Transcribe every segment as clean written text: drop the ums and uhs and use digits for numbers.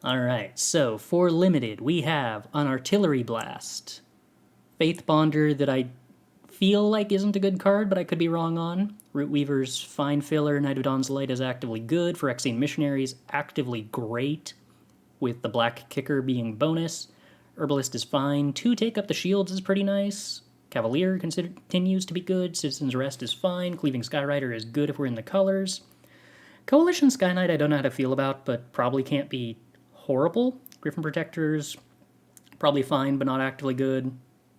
Alright, so for limited, we have an Artillery Blast. Faith Bonder that I feel like isn't a good card, but I could be wrong on. Root Weaver's fine filler. Knight of Dawn's Light is actively good. Phyrexian Missionaries, actively great, with the Black Kicker being bonus. Herbalist is fine. 2 Take Up the Shields is pretty nice. Cavalier continues to be good. Citizen's Rest is fine. Cleaving Skyrider is good if we're in the colors. Coalition Sky Knight I don't know how to feel about, but probably can't be horrible. Griffin Protectors, probably fine, but not actively good.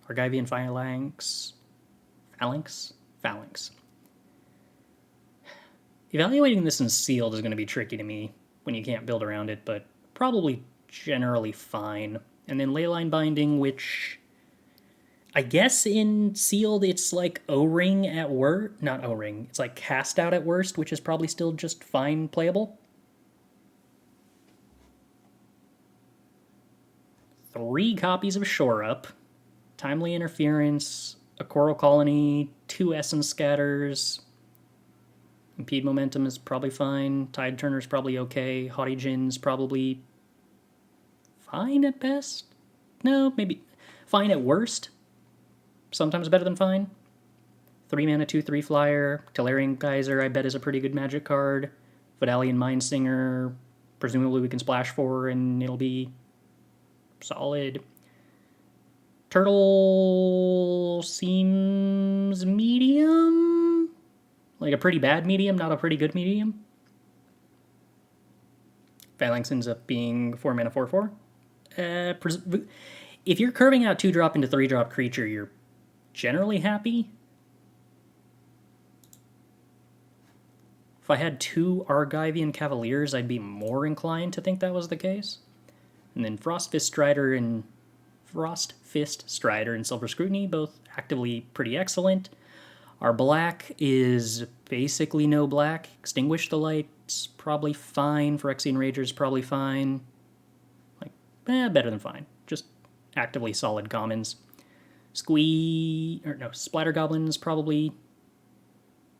Argivian Phalanx. Phalanx. Evaluating this in sealed is going to be tricky to me when you can't build around it, but probably generally fine. And then Leyline Binding, which I guess in sealed it's like O-Ring at worst. Not O-Ring, it's like Cast Out at worst, which is probably still just fine playable. 3 copies of Shore Up, Timely Interference, a Coral Colony, 2 Essence Scatters. Impede Momentum is probably fine. Tide Turner's probably okay. Haughty Jin's probably fine at best. No, maybe fine at worst. Sometimes better than fine. 3 mana, 2/3 flyer. Tellurian Geyser, I bet, is a pretty good magic card. Vidalian Mindsinger, presumably we can splash for and it'll be solid. Turtle seems medium. Like a pretty bad medium, not a pretty good medium. Phalanx ends up being 4 mana, 4/4. If you're curving out 2-drop into 3-drop creature, you're generally happy. If I had 2 Argivian Cavaliers, I'd be more inclined to think that was the case. And then Frostfist Strider and Silver Scrutiny, both actively pretty excellent. Our black is basically no black. Extinguish the Light's probably fine. Phyrexian Rager's probably fine. Like, better than fine. Just actively solid commons. Splatter Goblin's probably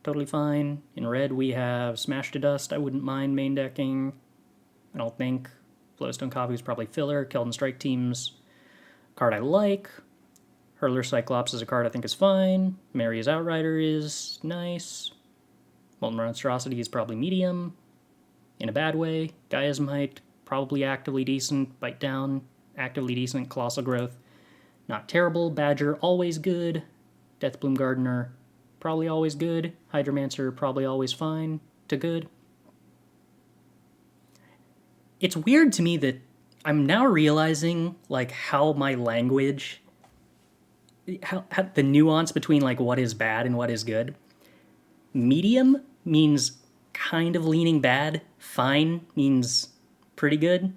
totally fine. In red we have Smash to Dust. I wouldn't mind main decking. I don't think. Flowstone Kavu's probably filler. Keldon Strike Team's card I like. Hurler Cyclops is a card I think is fine. Maria's Outrider is nice. Molten Monstrosity is probably medium. In a bad way. Gaia's Might, probably actively decent. Bite Down, actively decent. Colossal Growth, not terrible. Badger, always good. Deathbloom Gardener, probably always good. Hydromancer, probably always fine to good. It's weird to me that I'm now realizing like how my language, how the nuance between like what is bad and what is good. Medium means kind of leaning bad. Fine means pretty good. I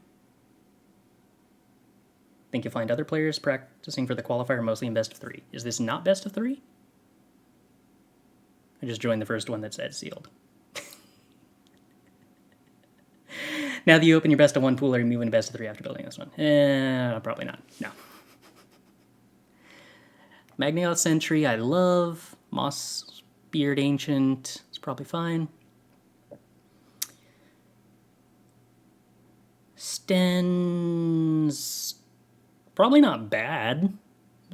think you'll find other players practicing for the qualifier mostly in best of 3. Is this not best of 3? I just joined the first one that said sealed. Now that you open your best of 1 pool, are you moving to best of 3 after building this one? Probably not. No. Magneoth Sentry, I love. Moss Beard Ancient, it's probably fine. Sten's probably not bad.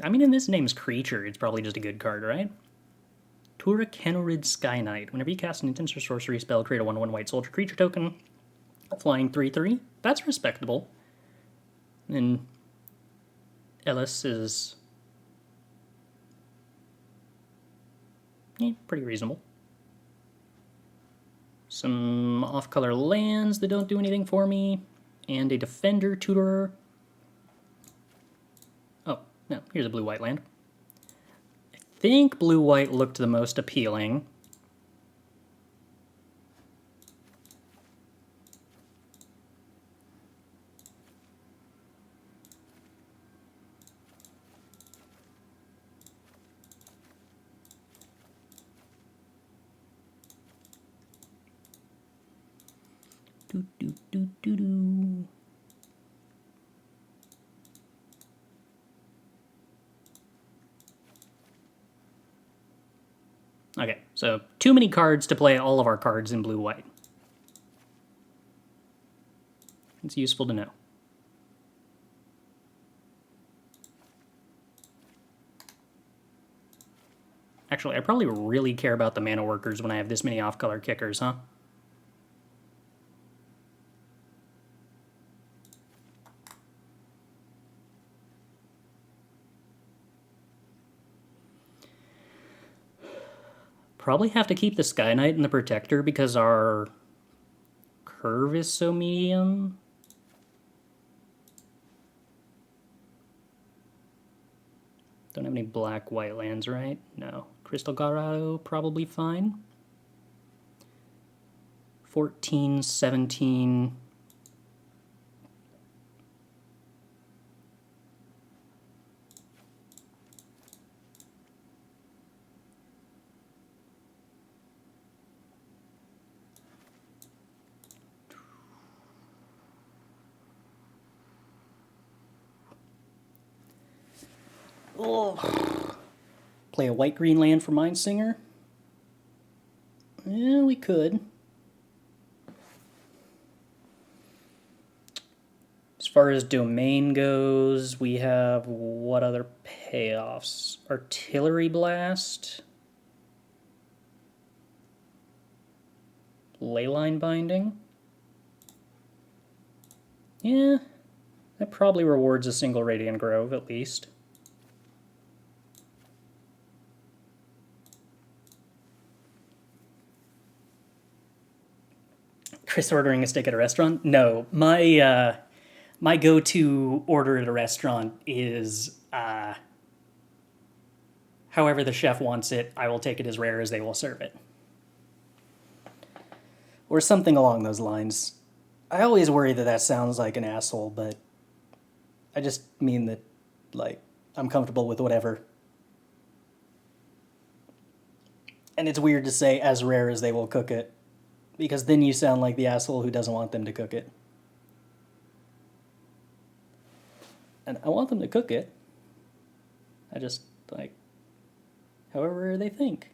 I mean, in this name's creature, it's probably just a good card, right? Tura Kenorid Sky Knight. Whenever you cast an instant or sorcery spell, create a 1/1 white soldier creature token. Flying 3/3. That's respectable. And Ellis is pretty reasonable. Some off-color lands that don't do anything for me. And a Defender Tutor. Oh, no, here's a blue-white land. I think blue-white looked the most appealing. Okay, so too many cards to play all of our cards in blue-white. It's useful to know. Actually, I probably really care about the mana workers when I have this many off-color kickers, huh? Probably have to keep the Sky Knight and the Protector because our curve is so medium. Don't have any black-white lands, right? No. Crystal Garado, probably fine. 14, 17... Oh. Play a white-green land for Mindsinger? Yeah, we could. As far as domain goes, we have what other payoffs? Artillery Blast. Leyline Binding. Yeah, that probably rewards a single Radiant Grove at least. Chris ordering a steak at a restaurant? No, my go-to order at a restaurant is however the chef wants it. I will take it as rare as they will serve it, or something along those lines. I always worry that that sounds like an asshole, but I just mean that, like, I'm comfortable with whatever. And it's weird to say as rare as they will cook it, because then you sound like the asshole who doesn't want them to cook it. And I want them to cook it. I just, like, however they think.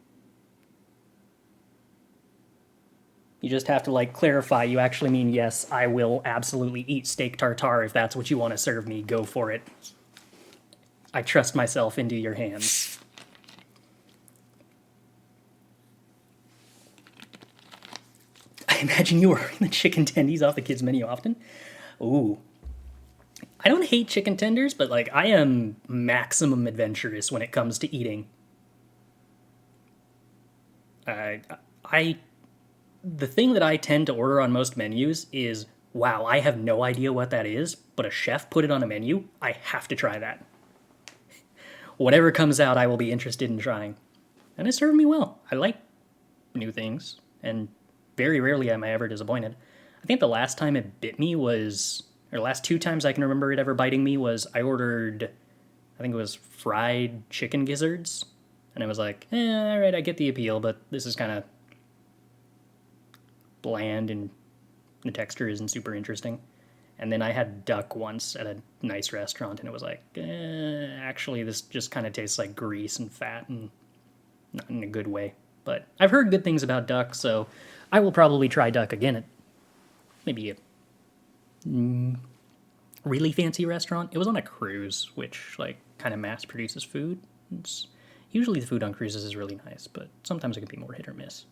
You just have to, like, clarify. You actually mean, yes, I will absolutely eat steak tartare if that's what you want to serve me. Go for it. I trust myself into your hands. I imagine you ordering the chicken tendies off the kids' menu often. Ooh. I don't hate chicken tenders, but, like, I am maximum adventurous when it comes to eating. The thing that I tend to order on most menus is, wow, I have no idea what that is, but a chef put it on a menu. I have to try that. Whatever comes out, I will be interested in trying. And it served me well. I like new things, and very rarely am I ever disappointed. I think the last time it bit me was, or last 2 times I can remember it ever biting me was I ordered, I think it was fried chicken gizzards, and I was like, all right, I get the appeal, but this is kind of bland and the texture isn't super interesting. And then I had duck once at a nice restaurant, and it was like, actually, this just kind of tastes like grease and fat, and not in a good way. But I've heard good things about duck, so I will probably try duck again at maybe a really fancy restaurant. It was on a cruise, which, like, kind of mass produces food. Usually the food on cruises is really nice, but sometimes it can be more hit or miss.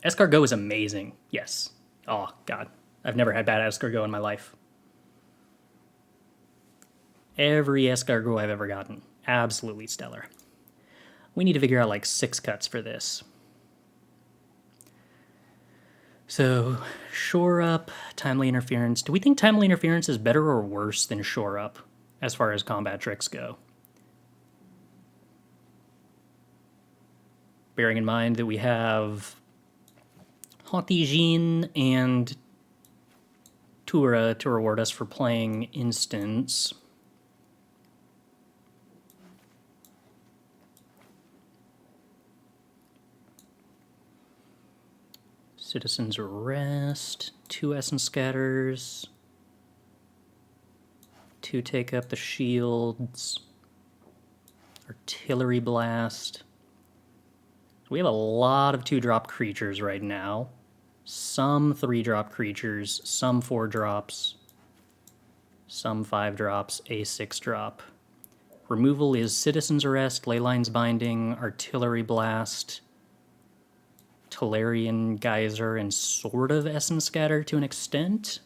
Escargot is amazing, yes. Oh, God. I've never had bad escargot in my life. Every escargot I've ever gotten. Absolutely stellar. We need to figure out, like, 6 cuts for this. So, Shore Up, Timely Interference. Do we think Timely Interference is better or worse than Shore Up as far as combat tricks go? Bearing in mind that we have Haughty Jean and Tura to reward us for playing Instance. Citizen's Arrest, 2 Essence Scatters, 2 take up the shields, Artillery Blast. So we have a lot of 2-drop creatures right now. some 3-drop creatures, some 4-drops, some 5-drops, a 6-drop. Removal is Citizen's Arrest, Leyline's Binding, Artillery Blast, Tolarian Geyser, and sort of Essence Scatter to an extent.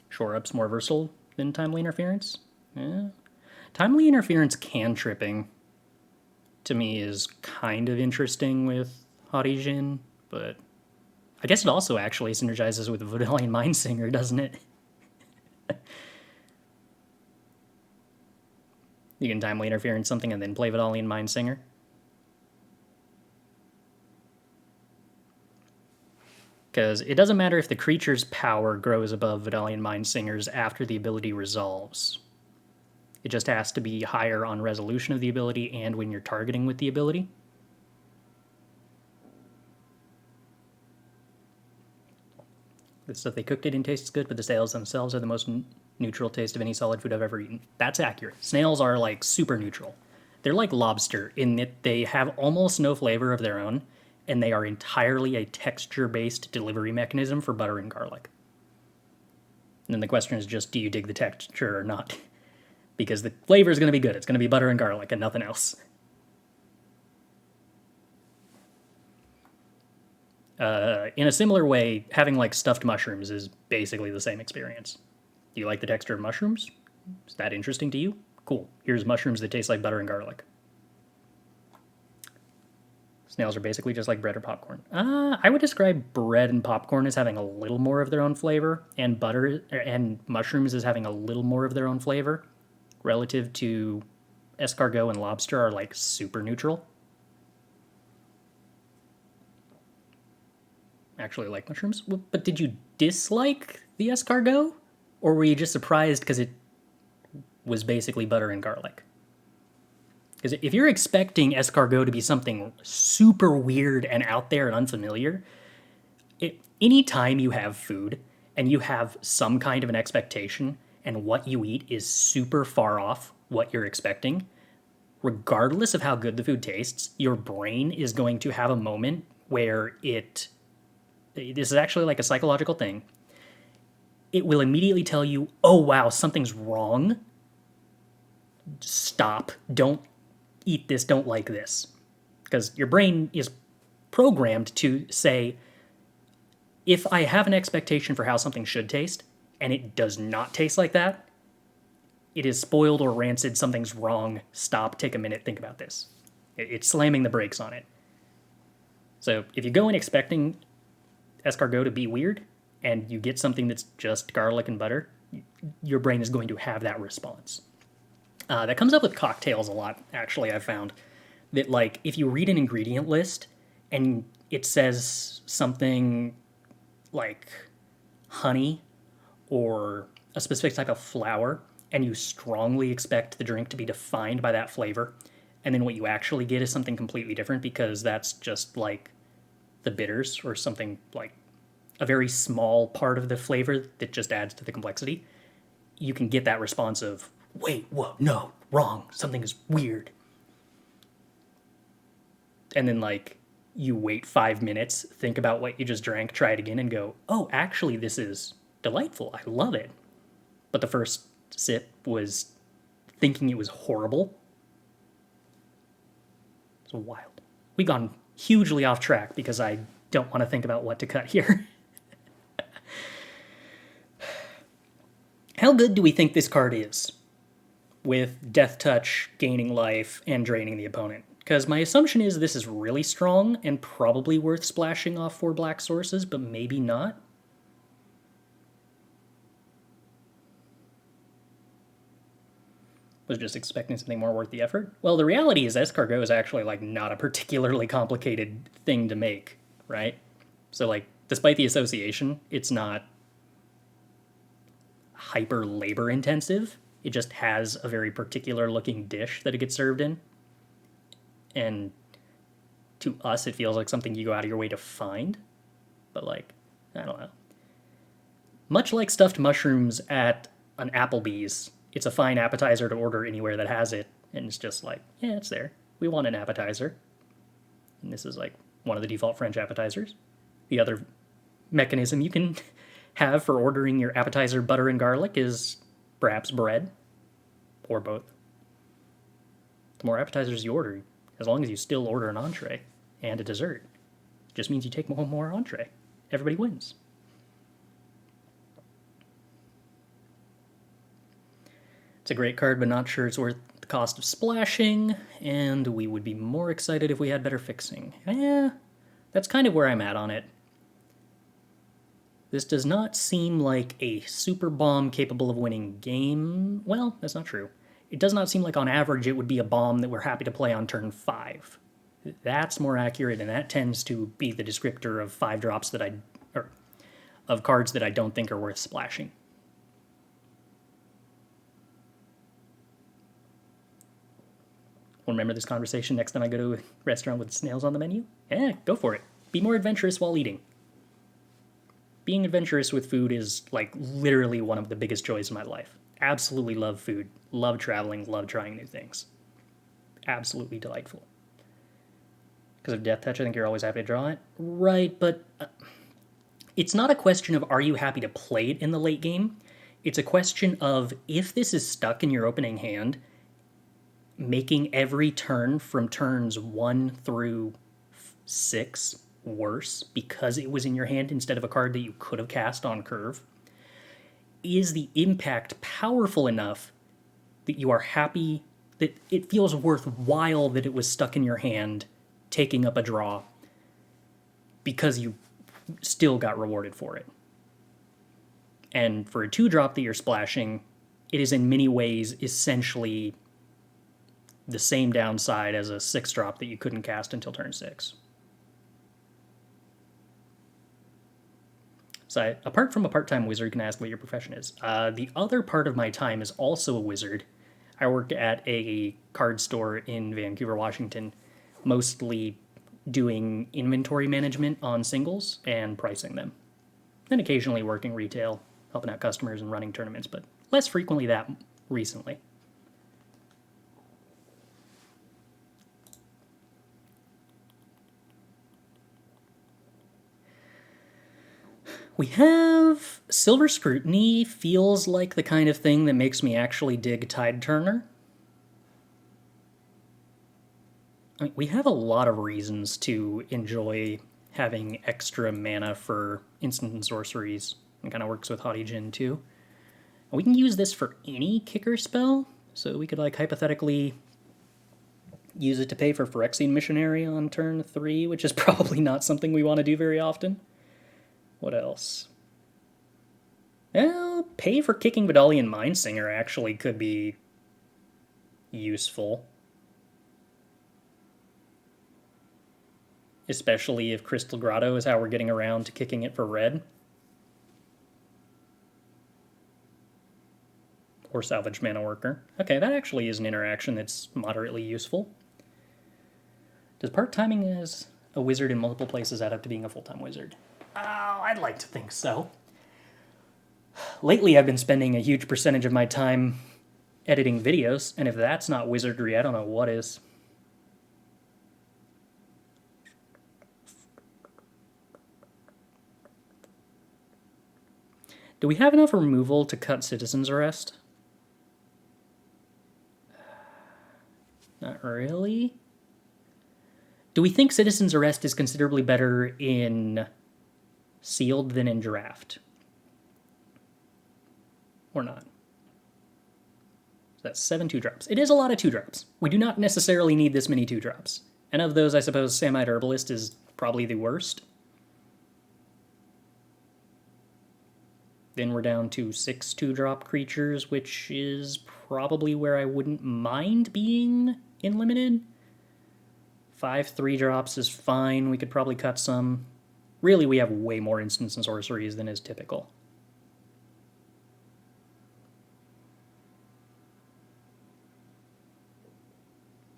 Shore Up's more versatile than Timely Interference. Yeah. Timely Interference tripping, to me, is kind of interesting with Haughty Jin, but I guess it also actually synergizes with Vodalian Mindsinger, doesn't it? You can Timely Interference something and then play Vodalian Mindsinger. Because it doesn't matter if the creature's power grows above Vodalian Mindsinger's after the ability resolves. It just has to be higher on resolution of the ability and when you're targeting with the ability. The stuff they cooked it in tastes good, but the snails themselves are the most neutral taste of any solid food I've ever eaten. That's accurate. Snails are like super neutral. They're like lobster in that they have almost no flavor of their own, and they are entirely a texture-based delivery mechanism for butter and garlic. And then the question is just, do you dig the texture or not? Because the flavor is going to be good. It's going to be butter and garlic and nothing else. In a similar way, having like stuffed mushrooms is basically the same experience. Do you like the texture of mushrooms? Is that interesting to you? Cool. Here's mushrooms that taste like butter and garlic. Snails are basically just like bread or popcorn. I would describe bread and popcorn as having a little more of their own flavor, and butter and mushrooms as having a little more of their own flavor, relative to escargot and lobster are like super neutral. Actually like mushrooms. But did you dislike the escargot? Or were you just surprised because it was basically butter and garlic? Because if you're expecting escargot to be something super weird and out there and unfamiliar, anytime you have food and you have some kind of an expectation and what you eat is super far off what you're expecting, regardless of how good the food tastes, your brain is going to have a moment where this is actually like a psychological thing. It will immediately tell you, oh wow, something's wrong. Stop. Don't eat this, don't like this. Because your brain is programmed to say, if I have an expectation for how something should taste, and it does not taste like that, it is spoiled or rancid, something's wrong, stop, take a minute, think about this. It's slamming the brakes on it. So if you go in expecting escargot to be weird, and you get something that's just garlic and butter, your brain is going to have that response. That comes up with cocktails a lot, actually, I've found. That, like, if you read an ingredient list and it says something like honey or a specific type of flour, and you strongly expect the drink to be defined by that flavor, and then what you actually get is something completely different because that's just, like, the bitters or something, like, a very small part of the flavor that just adds to the complexity, you can get that response of, wait, whoa, no, wrong, something is weird. And then, like, you wait 5 minutes, think about what you just drank, try it again, and go, oh, actually, this is delightful, I love it. But the first sip was thinking it was horrible. It's wild. We've gone hugely off track because I don't want to think about what to cut here. How good do we think this card is with Death Touch, gaining life, and draining the opponent? Because my assumption is this is really strong and probably worth splashing off 4 black sources, but maybe not. Was just expecting something more worth the effort. Well, the reality is escargot is actually like not a particularly complicated thing to make, right? So like, despite the association, it's not hyper labor intensive. It just has a very particular looking dish that it gets served in. And to us, it feels like something you go out of your way to find. But like, I don't know. Much like stuffed mushrooms at an Applebee's, it's a fine appetizer to order anywhere that has it. And it's just like, yeah, it's there. we want an appetizer. And this is like one of the default French appetizers. The other mechanism you can have for ordering your appetizer butter and garlic is perhaps bread, or both. The more appetizers you order, as long as you still order an entree and a dessert, it just means you take home more entree. Everybody wins. It's a great card, but not sure it's worth the cost of splashing, and we would be more excited if we had better fixing. That's kind of where I'm at on it. This does not seem like a super bomb capable of winning game. Well, that's not true. It does not seem like on average it would be a bomb that we're happy to play on turn 5. That's more accurate, and that tends to be the descriptor of 5 drops that of cards that I don't think are worth splashing. Remember this conversation next time I go to a restaurant with snails on the menu? Yeah, go for it. Be more adventurous while eating. Being adventurous with food is like literally one of the biggest joys of my life. Absolutely love food. Love traveling. Love trying new things. Absolutely delightful. Because of Death Touch, I think you're always happy to draw it. Right, but it's not a question of are you happy to play it in the late game. It's a question of if this is stuck in your opening hand, making every turn from turns 1 through 6 worse because it was in your hand instead of a card that you could have cast on curve. Is the impact powerful enough that you are happy, that it feels worthwhile that it was stuck in your hand, taking up a draw, because you still got rewarded for it? And for a 2-drop that you're splashing, it is in many ways essentially the same downside as a 6-drop that you couldn't cast until turn 6. So apart from a part-time wizard, you can ask what your profession is. The other part of my time is also a wizard. I work at a card store in Vancouver, Washington, mostly doing inventory management on singles and pricing them. And occasionally working retail, helping out customers and running tournaments, but less frequently that recently. We have Silver Scrutiny. Feels like the kind of thing that makes me actually dig Tide Turner. I mean, we have a lot of reasons to enjoy having extra mana for instant and sorceries. It kind of works with Haughty Djinn too. We can use this for any kicker spell, so we could like hypothetically use it to pay for Phyrexian Missionary on turn 3, which is probably not something we want to do very often. What else? Well, pay for kicking Vidalian Mindsinger actually could be useful. Especially if Crystal Grotto is how we're getting around to kicking it for red. Or Salvage Mana Worker. Okay, that actually is an interaction that's moderately useful. Does part-timing as a wizard in multiple places add up to being a full-time wizard? Oh, I'd like to think so. Lately, I've been spending a huge percentage of my time editing videos, and if that's not wizardry, I don't know what is. Do we have enough removal to cut Citizen's Arrest? Not really. Do we think Citizen's Arrest is considerably better in Sealed than in Draft? Or not? So that's 7 2-drops. It is a lot of 2-drops. We do not necessarily need this many 2-drops. And of those, I suppose Samite Herbalist is probably the worst. Then we're down to 6 2-drop creatures, which is probably where I wouldn't mind being in Limited. 5 3-drops is fine. We could probably cut some. Really, we have way more instants and sorceries than is typical.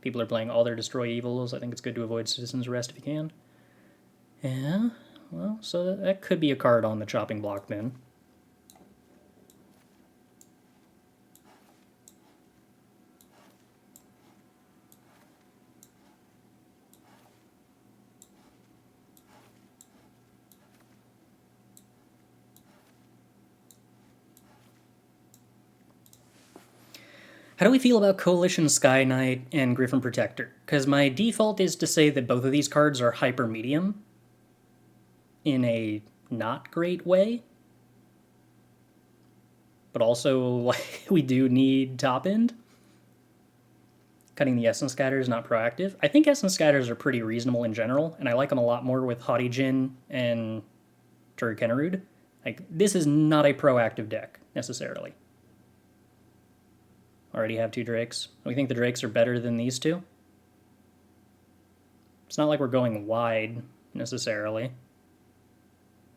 People are playing all their Destroy Evils. I think it's good to avoid Citizen's Arrest if you can. Yeah, well, so that could be a card on the chopping block then. How do we feel about Coalition Sky Knight and Griffin Protector? Because my default is to say that both of these cards are hyper medium in a not great way. But also, like, we do need top end. Cutting the Essence Scatter is not proactive. I think Essence Scatters are pretty reasonable in general, and I like them a lot more with Haughty Djinn and Turd-Kennerud. Like, this is not a proactive deck, necessarily. Already have 2 Drakes. We think the Drakes are better than these 2. It's not like we're going wide, necessarily.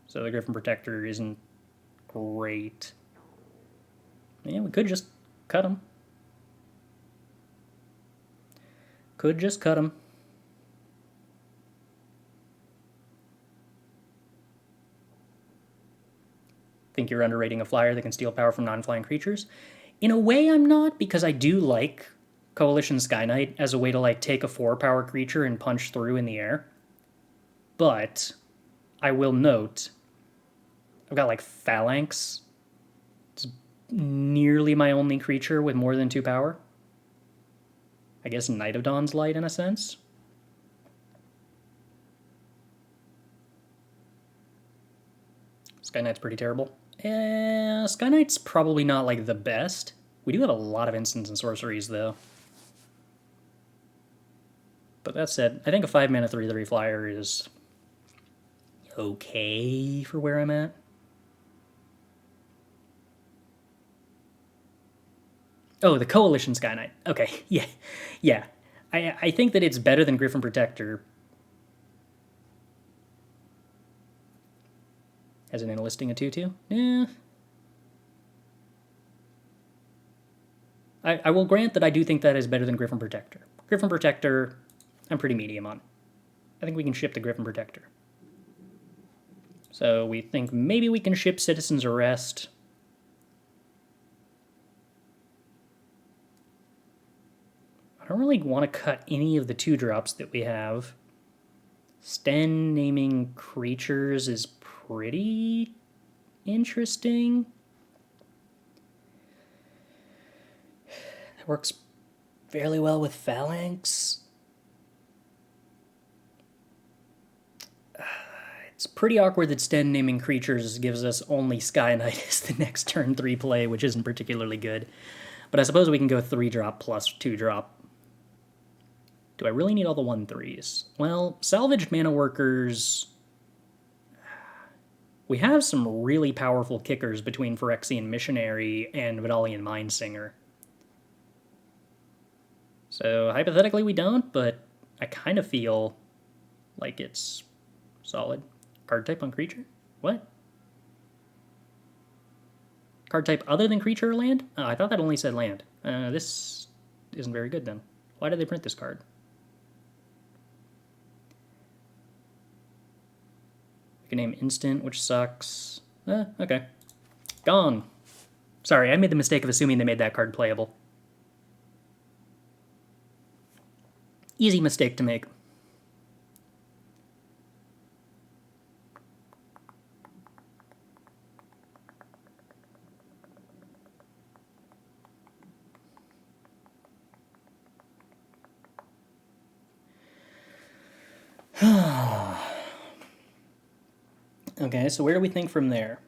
So the Griffin Protector isn't great. Yeah, we could just cut him. Could just cut him. Think you're underrating a flyer that can steal power from non-flying creatures? In a way, I'm not, because I do like Coalition Sky Knight as a way to like take a 4-power creature and punch through in the air. But I will note, I've got like Phalanx. It's nearly my only creature with more than 2 power. I guess Night of Dawn's Light in a sense. Sky Knight's pretty terrible. Sky Knight's probably not like the best. We do have a lot of instants and sorceries though. But that said, I think a 5-mana 3/3 flyer is okay for where I'm at. Oh, the Coalition Sky Knight. Okay, yeah. I think that it's better than Griffin Protector. As an enlisting a 2/2? Yeah. I will grant that I do think that is better than Griffin Protector. Griffin Protector, I'm pretty medium on. I think we can ship the Griffin Protector. So we think maybe we can ship Citizen's Arrest. I don't really want to cut any of the 2-drops that we have. Sten naming creatures is pretty interesting. That works fairly well with Phalanx. It's pretty awkward that Sten naming creatures gives us only Sky Knight as the next turn 3 play, which isn't particularly good. But I suppose we can go 3-drop plus 2-drop. Do I really need all the 1/3s? Well, Salvaged Mana Workers... We have some really powerful kickers between Phyrexian Missionary and Vidalian Mindsinger. So hypothetically we don't, but I kind of feel like it's solid. Card type on creature? What? Card type other than creature or land? Oh, I thought that only said land. This isn't very good then. Why did they print this card? We can name instant, which sucks. Okay. Gone. Sorry, I made the mistake of assuming they made that card playable. Easy mistake to make. Okay, so where do we think from there?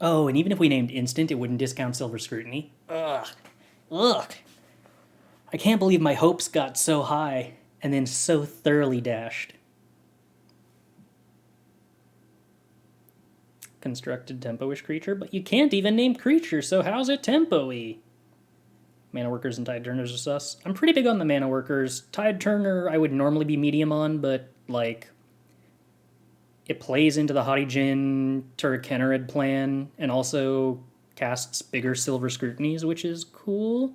Oh, and even if we named instant, it wouldn't discount Silver Scrutiny. Ugh. I can't believe my hopes got so high and then so thoroughly dashed. Constructed tempo-ish creature, but you can't even name creature, so how's it tempo-y? Mana Workers and Tide Turners are sus. I'm pretty big on the Mana Workers. Tide Turner I would normally be medium on, but, like, it plays into the Haughty Djinn Turd-Kennerud plan, and also casts bigger Silver Scrutinies, which is cool.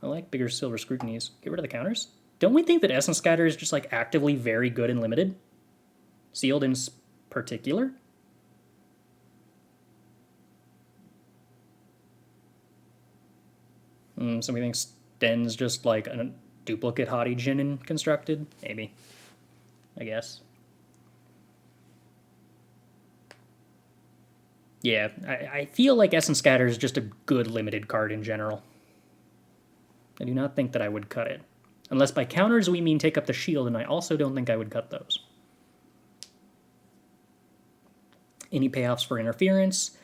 I like bigger Silver Scrutinies. Get rid of the counters. Don't we think that Essence Scatter is just, like, actively very good and limited? Sealed in particular? So we think Sten's just like a duplicate Haughty Djinn in constructed? Maybe. I guess. Yeah, I feel like Essence Scatter is just a good limited card in general. I do not think that I would cut it. Unless by counters we mean take up the shield, and I also don't think I would cut those. Any payoffs for interference?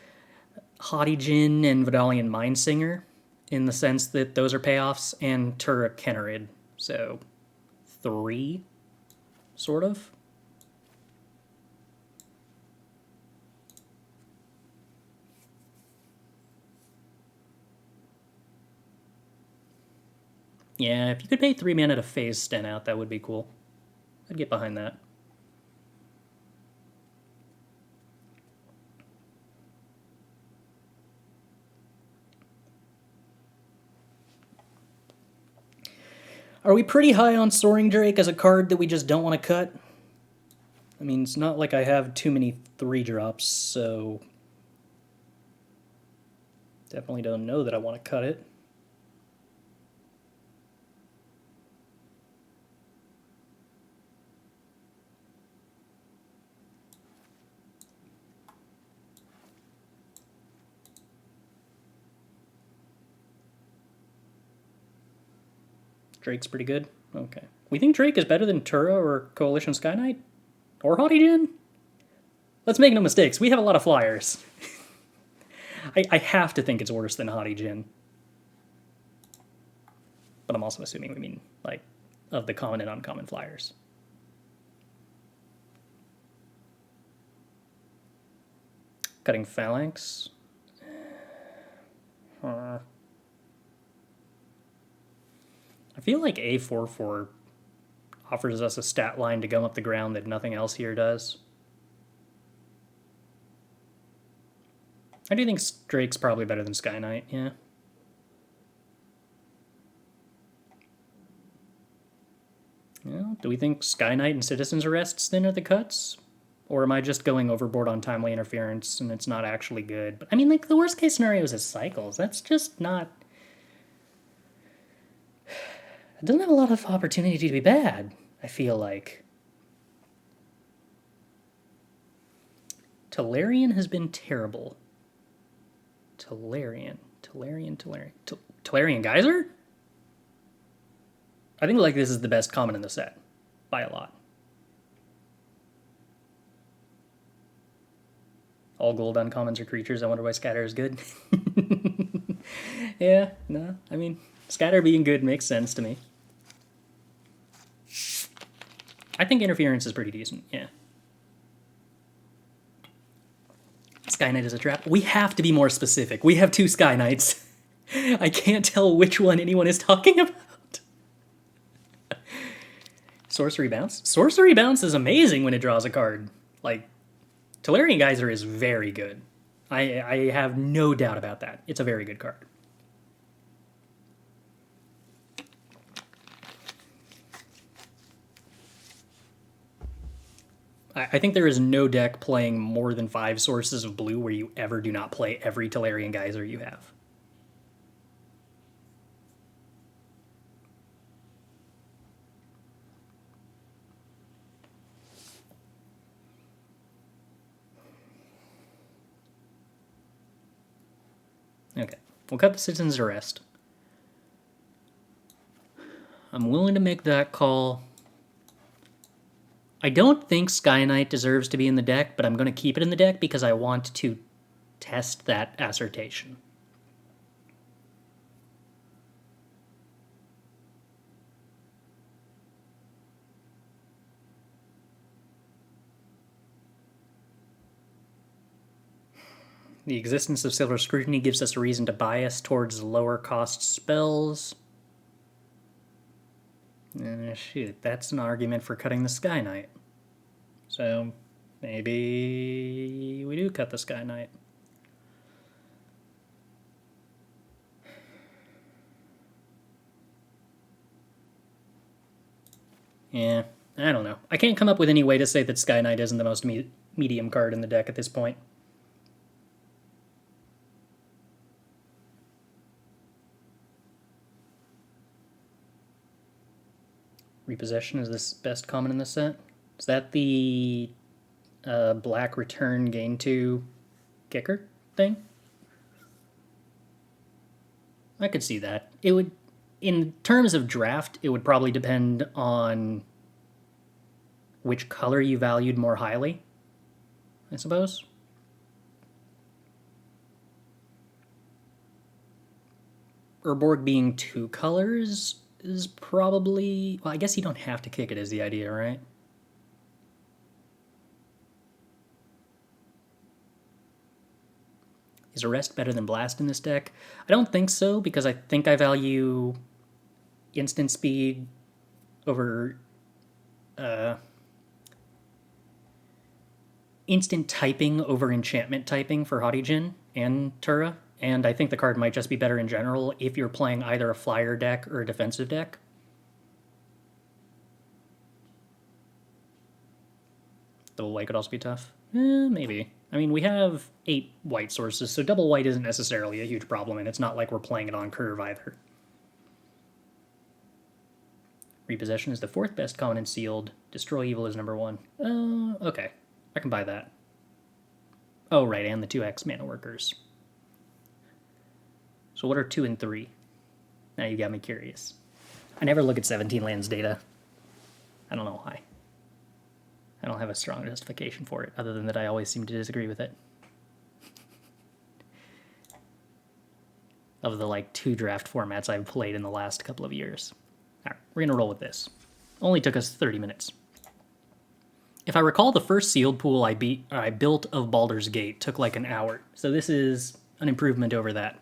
Haughty Jin and Vidalian Mindsinger, in the sense that those are payoffs, and Tura Kennerid. So, 3, sort of. Yeah, if you could pay 3 mana to phase Sten out, that would be cool. I'd get behind that. Are we pretty high on Soaring Drake as a card that we just don't want to cut? I mean, it's not like I have too many 3-drops, so definitely don't know that I want to cut it. Drake's pretty good? Okay. We think Drake is better than Tura or Coalition Sky Knight? Or Haughty Jin? Let's make no mistakes, we have a lot of flyers. I have to think it's worse than Haughty Jin. But I'm also assuming we mean, like, of the common and uncommon flyers. Cutting Phalanx. I feel like A44 offers us a stat line to gum up the ground that nothing else here does. I do think Drake's probably better than Sky Knight, yeah. Well, do we think Sky Knight and Citizen's Arrests then are the cuts? Or am I just going overboard on timely interference and it's not actually good? But I mean, like, the worst case scenario is cycles. That's just not... It doesn't have a lot of opportunity to be bad, I feel like. Tolarian has been terrible. Tolarian Geyser? I think, like, this is the best common in the set. By a lot. All gold uncommons are creatures. I wonder why Scatter is good. Yeah, no. I mean, Scatter being good makes sense to me. I think Interference is pretty decent, yeah. Sky Knight is a trap. We have to be more specific. We have 2 Sky Knights. I can't tell which one anyone is talking about. Sorcery Bounce? Sorcery Bounce is amazing when it draws a card. Like, Tolarian Geyser is very good. I have no doubt about that. It's a very good card. I think there is no deck playing more than 5 sources of blue where you ever do not play every Tolarian Geyser you have. Okay, we'll cut the Citizen's Arrest. I'm willing to make that call. I don't think Sky Knight deserves to be in the deck, but I'm going to keep it in the deck because I want to test that assertion. The existence of Silver Scrutiny gives us a reason to bias towards lower cost spells. Shoot, that's an argument for cutting the Sky Knight. So, maybe we do cut the Sky Knight. Yeah, I don't know. I can't come up with any way to say that Sky Knight isn't the most medium card in the deck at this point. Repossession is this best common in this set? Is that the black return gain 2 kicker thing. I could see that. It would, in terms of draft, it would probably depend on which color you valued more highly, I suppose. Urborg being 2 colors is probably... Well, I guess you don't have to kick it is the idea, right? Is Arrest better than Blast in this deck? I don't think so, because I think I value instant speed over instant typing over enchantment typing for Haudijin and Tura, and I think the card might just be better in general if you're playing either a flyer deck or a defensive deck. Double white could also be tough. Maybe. I mean, we have 8 white sources, so double white isn't necessarily a huge problem, and it's not like we're playing it on curve either. Repossession is the 4th best common in Sealed. Destroy Evil is number 1. Okay. I can buy that. Oh, right, and the 2x mana workers. So what are 2 and 3? Now you got me curious. I never look at 17 lands data. I don't know why. I don't have a strong justification for it, other than that I always seem to disagree with it. Of the, 2 draft formats I've played in the last couple of years. Alright, we're going to roll with this. Only took us 30 minutes. If I recall, the first sealed pool I built of Baldur's Gate took an hour, so this is an improvement over that.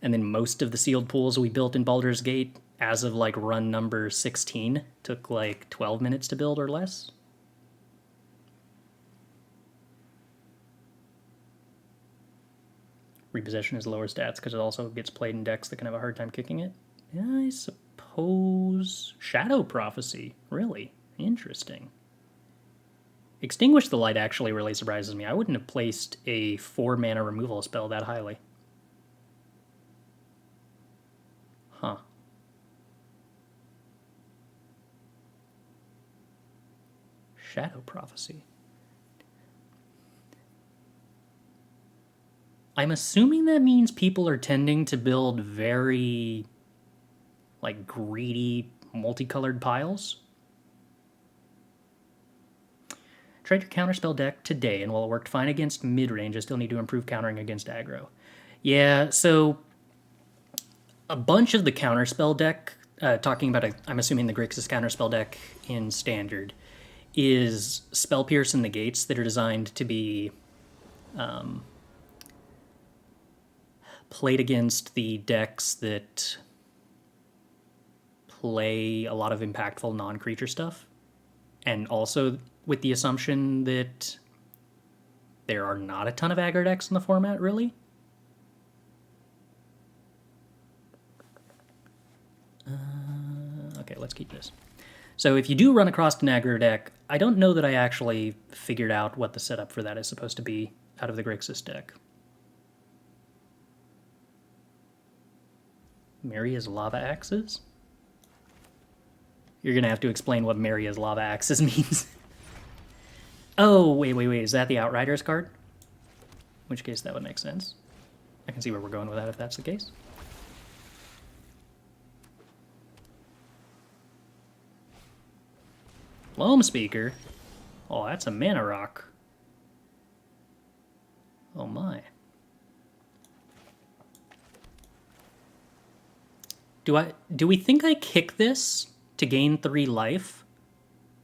And then most of the sealed pools we built in Baldur's Gate, as of run number 16, took 12 minutes to build or less. Repossession is lower stats because it also gets played in decks that can have a hard time kicking it. Yeah, I suppose... Shadow Prophecy. Really? Interesting. Extinguish the Light actually really surprises me. I wouldn't have placed a 4-mana removal spell that highly. Huh. Shadow Prophecy. I'm assuming that means people are tending to build very, greedy, multicolored piles. Tried your counterspell deck today, and while it worked fine against mid-range, I still need to improve countering against aggro. Yeah, so a bunch of the counterspell deck, talking about, I'm assuming the Grixis counterspell deck in Standard, is Spell Pierce and Negates that are designed to be played against the decks that play a lot of impactful non-creature stuff, and also with the assumption that there are not a ton of aggro decks in the format, really. Okay, let's keep this. So if you do run across an aggro deck, I don't know that I actually figured out what the setup for that is supposed to be out of the Grixis deck. Maria's Lava Axes? You're going to have to explain what Maria's Lava Axes means. Oh, wait. Is that the Outriders card? In which case that would make sense. I can see where we're going with that if that's the case. Loam Speaker? Oh, that's a mana rock. Oh my. Do we think I kick this to gain 3 life?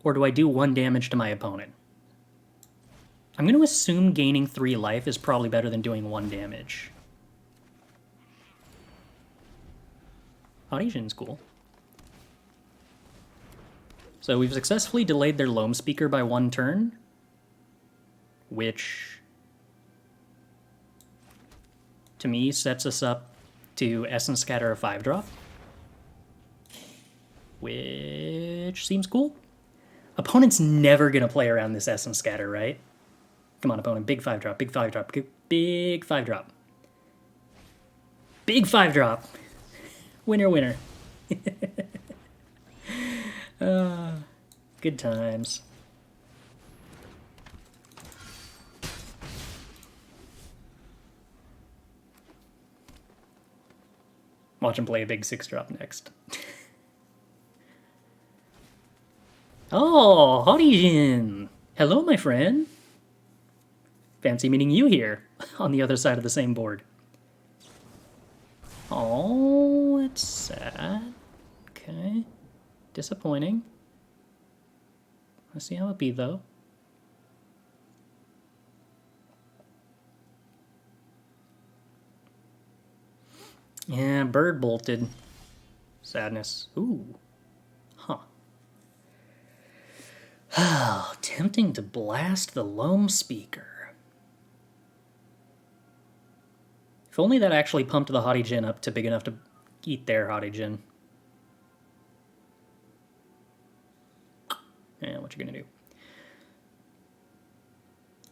Or do I do 1 damage to my opponent? I'm going to assume gaining 3 life is probably better than doing 1 damage. Haudijin's cool. So we've successfully delayed their Loam Speaker by 1 turn, which to me sets us up to Essence Scatter a 5-drop, which seems cool. Opponent's never going to play around this Essence Scatter, right? Come on, opponent. Big 5-drop, big 5-drop, big 5-drop. Big 5-drop. Winner, winner. Good times. Watch him play a big 6-drop next. Oh, Harijin! Hello, my friend. Fancy meeting you here, on the other side of the same board. Oh, it's sad. Okay. Disappointing. Let's see how it be, though. Yeah, bird bolted. Sadness. Ooh. Huh. Oh, tempting to blast the loam speaker. If only that actually pumped the Harijin up to big enough to eat their Harijin. Yeah, what you gonna do?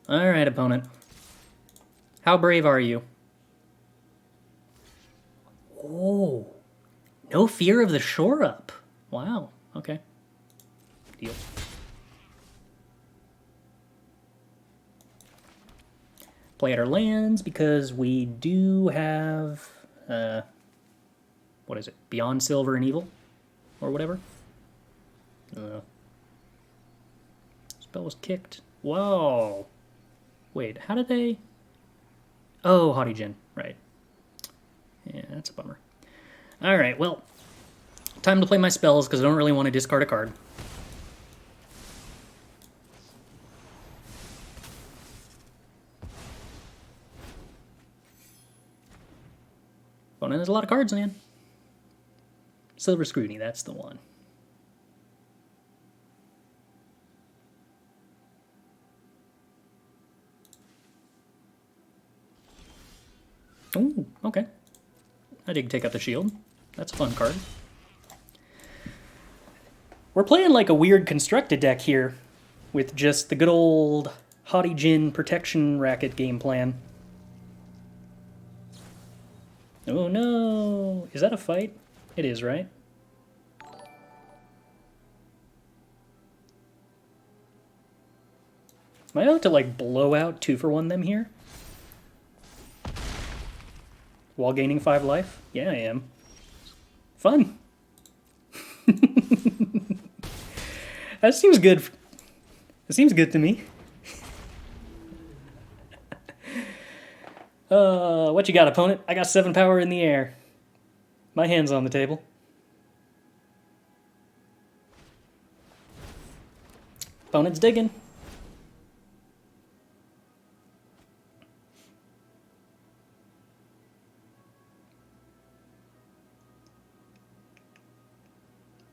Alright, opponent. How brave are you? Oh, no fear of the shore up. Wow, okay. Deal. Play at our lands because we do have, what is it? Beyond Silver and Evil? Or whatever? Spell was kicked. Whoa. Wait, how did they... Oh, Harijin, right. Yeah, that's a bummer. Alright, well, time to play my spells because I don't really want to discard a card. Opponent has a lot of cards, man. Silver Scrutiny, that's the one. Ooh, okay. I did take out the shield. That's a fun card. We're playing like a weird constructed deck here with just the good old Harijin protection racket game plan. Oh no! Is that a fight? It is, right? Am I about to like blow out 2-for-1 them here? While gaining 5 life? Yeah, I am. Fun. That seems good. That seems good to me. What you got, opponent? I got 7 power in the air. My hand's on the table. Opponent's digging.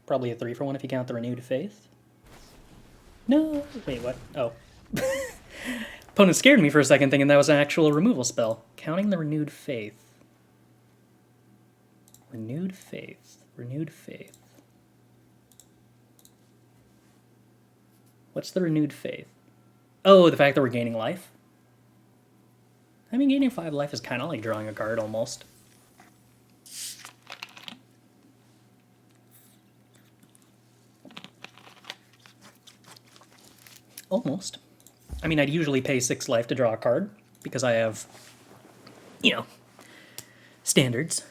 Probably a 3-for-1 if you count the Renewed Faith. No, wait, what? Oh. Opponent scared me for a second thinking that was an actual removal spell. Counting the Renewed Faith. Renewed Faith. Renewed Faith. What's the Renewed Faith? Oh, the fact that we're gaining life? I mean, gaining 5 life is kind of like drawing a card, almost. Almost. I mean, I'd usually pay 6 life to draw a card, because I have, you know, standards.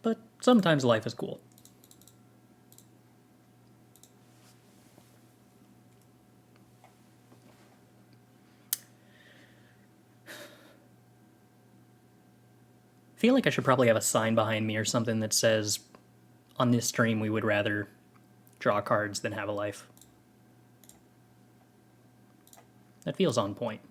But sometimes life is cool. I feel like I should probably have a sign behind me or something that says, on this stream we would rather draw cards than have a life. That feels on point.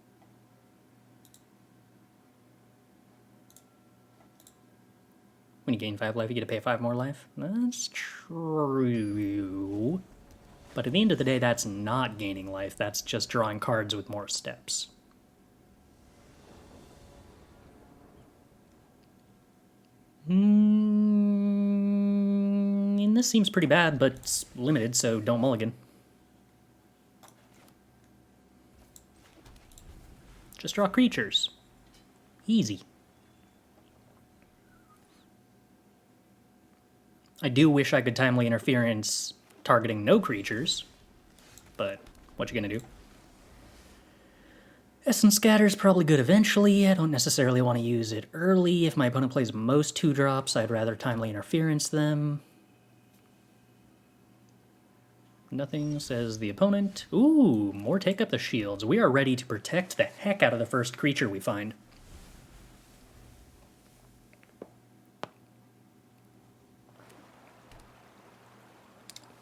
When you gain 5 life, you get to pay 5 more life. That's true. But at the end of the day, that's not gaining life. That's just drawing cards with more steps. And this seems pretty bad, but it's limited, so don't mulligan. Just draw creatures. Easy. I do wish I could timely interference targeting no creatures, but what you gonna do? Essence Scatter's probably good eventually. I don't necessarily want to use it early. If my opponent plays most 2-drops, I'd rather Timely Interference them. Nothing, says the opponent. Ooh, more Take Up the Shields. We are ready to protect the heck out of the first creature we find.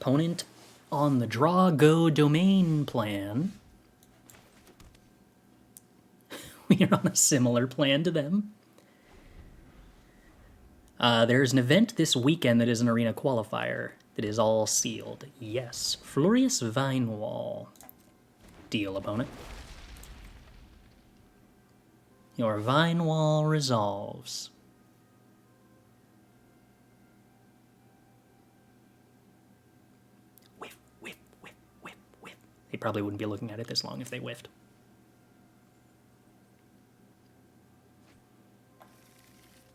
Opponent on the draw go domain plan. We are on a similar plan to them. There's an event this weekend that is an Arena Qualifier that is all sealed. Yes, Florious Vine Wall. Deal, opponent. Your Vine Wall resolves. Whiff, whiff, whiff, whiff, whiff. They probably wouldn't be looking at it this long if they whiffed.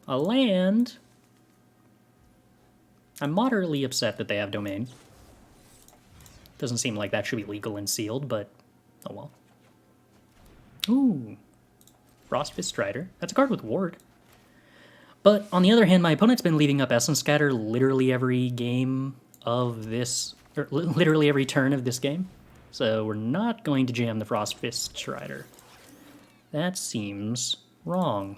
A land. I'm moderately upset that they have domain. Doesn't seem like that should be legal and sealed, but oh well. Ooh. Frostfist Strider. That's a card with ward. But on the other hand, my opponent's been leaving up Essence Scatter literally every game of this, or literally every turn of this game. So we're not going to jam the Frostfist Strider. That seems wrong.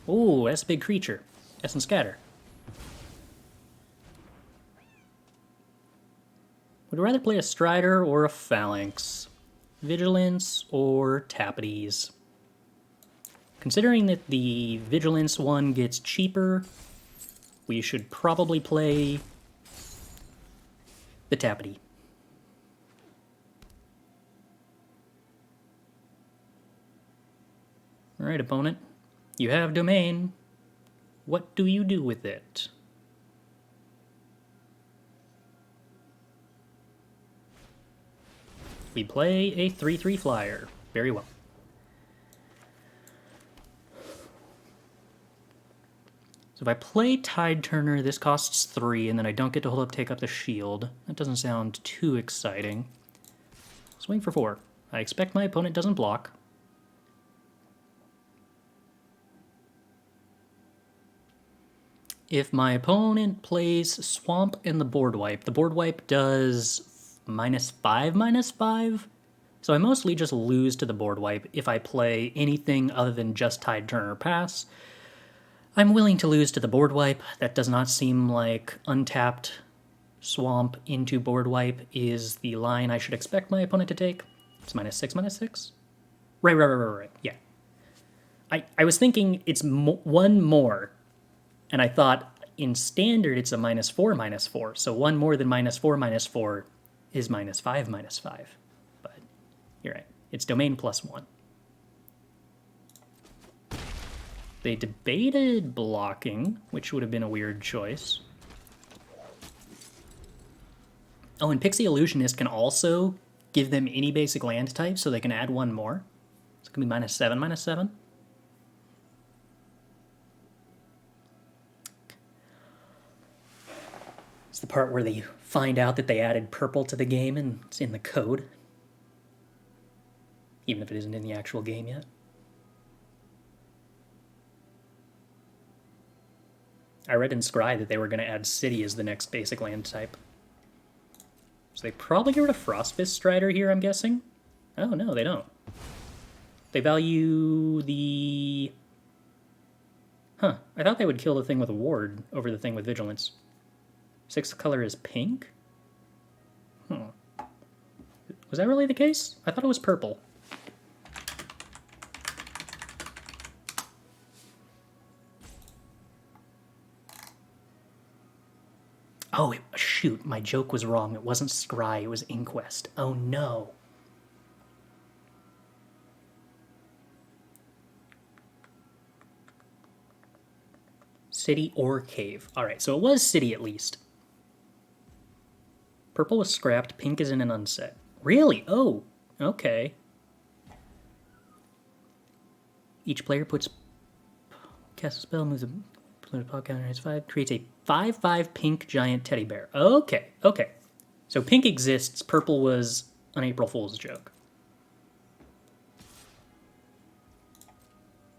Ooh, that's a big creature. Essence Scatter. Would you rather play a Strider or a Phalanx? Vigilance or Tapities? Considering that the Vigilance one gets cheaper, we should probably play the Tapity. Alright, opponent. You have domain. What do you do with it? We play a 3/3 flyer. Very well. So if I play Tide Turner, this costs 3, and then I don't get to hold up Take Up the Shield. That doesn't sound too exciting. Swing for 4. I expect my opponent doesn't block. If my opponent plays Swamp and the board wipe does -5/-5. So I mostly just lose to the board wipe if I play anything other than just Tide Turn or Pass. I'm willing to lose to the board wipe. That does not seem like untapped Swamp into board wipe is the line I should expect my opponent to take. It's -6/-6. Right. Yeah. I was thinking it's one more. And I thought, in Standard, it's a -4/-4. So one more than -4/-4 is -5/-5. But you're right. It's domain +1. They debated blocking, which would have been a weird choice. Oh, and Pixie Illusionist can also give them any basic land type, so they can add one more. So it can be -7/-7. It's the part where they find out that they added purple to the game and it's in the code. Even if it isn't in the actual game yet. I read in Scry that they were going to add City as the next basic land type. So they probably get rid of Frostfist Strider here, I'm guessing? Oh, no, they don't. They value the... Huh, I thought they would kill the thing with a ward over the thing with Vigilance. 6th color is pink? Was that really the case? I thought it was purple. Oh, shoot, my joke was wrong. It wasn't Scry, it was Inquest. Oh no. City or Cave. Alright, so it was City at least. Purple was scrapped, pink is in an unset. Really? Oh, okay. Each player casts a spell, moves a Exploded pop counter 5 creates a 5/5 pink giant teddy bear. Okay, okay. So pink exists. Purple was an April Fool's joke.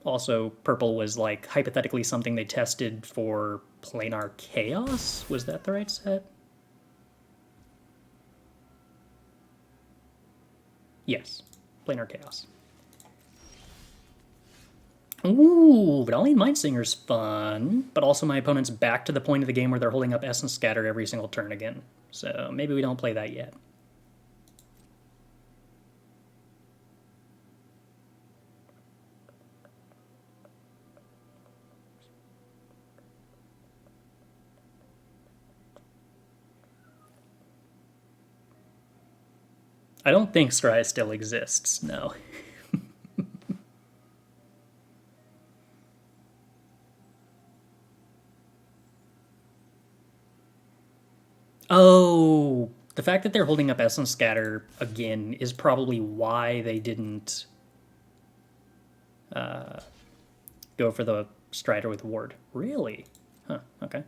Also, purple was like hypothetically something they tested for planar chaos. Was that the right set? Yes, planar chaos. Ooh, Vidalian Mindsinger's fun, but also my opponent's back to the point of the game where they're holding up Essence Scatter every single turn again. So maybe we don't play that yet. I don't think Scry still exists, no. Oh, the fact that they're holding up Essence Scatter again is probably why they didn't go for the Strider with Ward. Really? Huh, okay.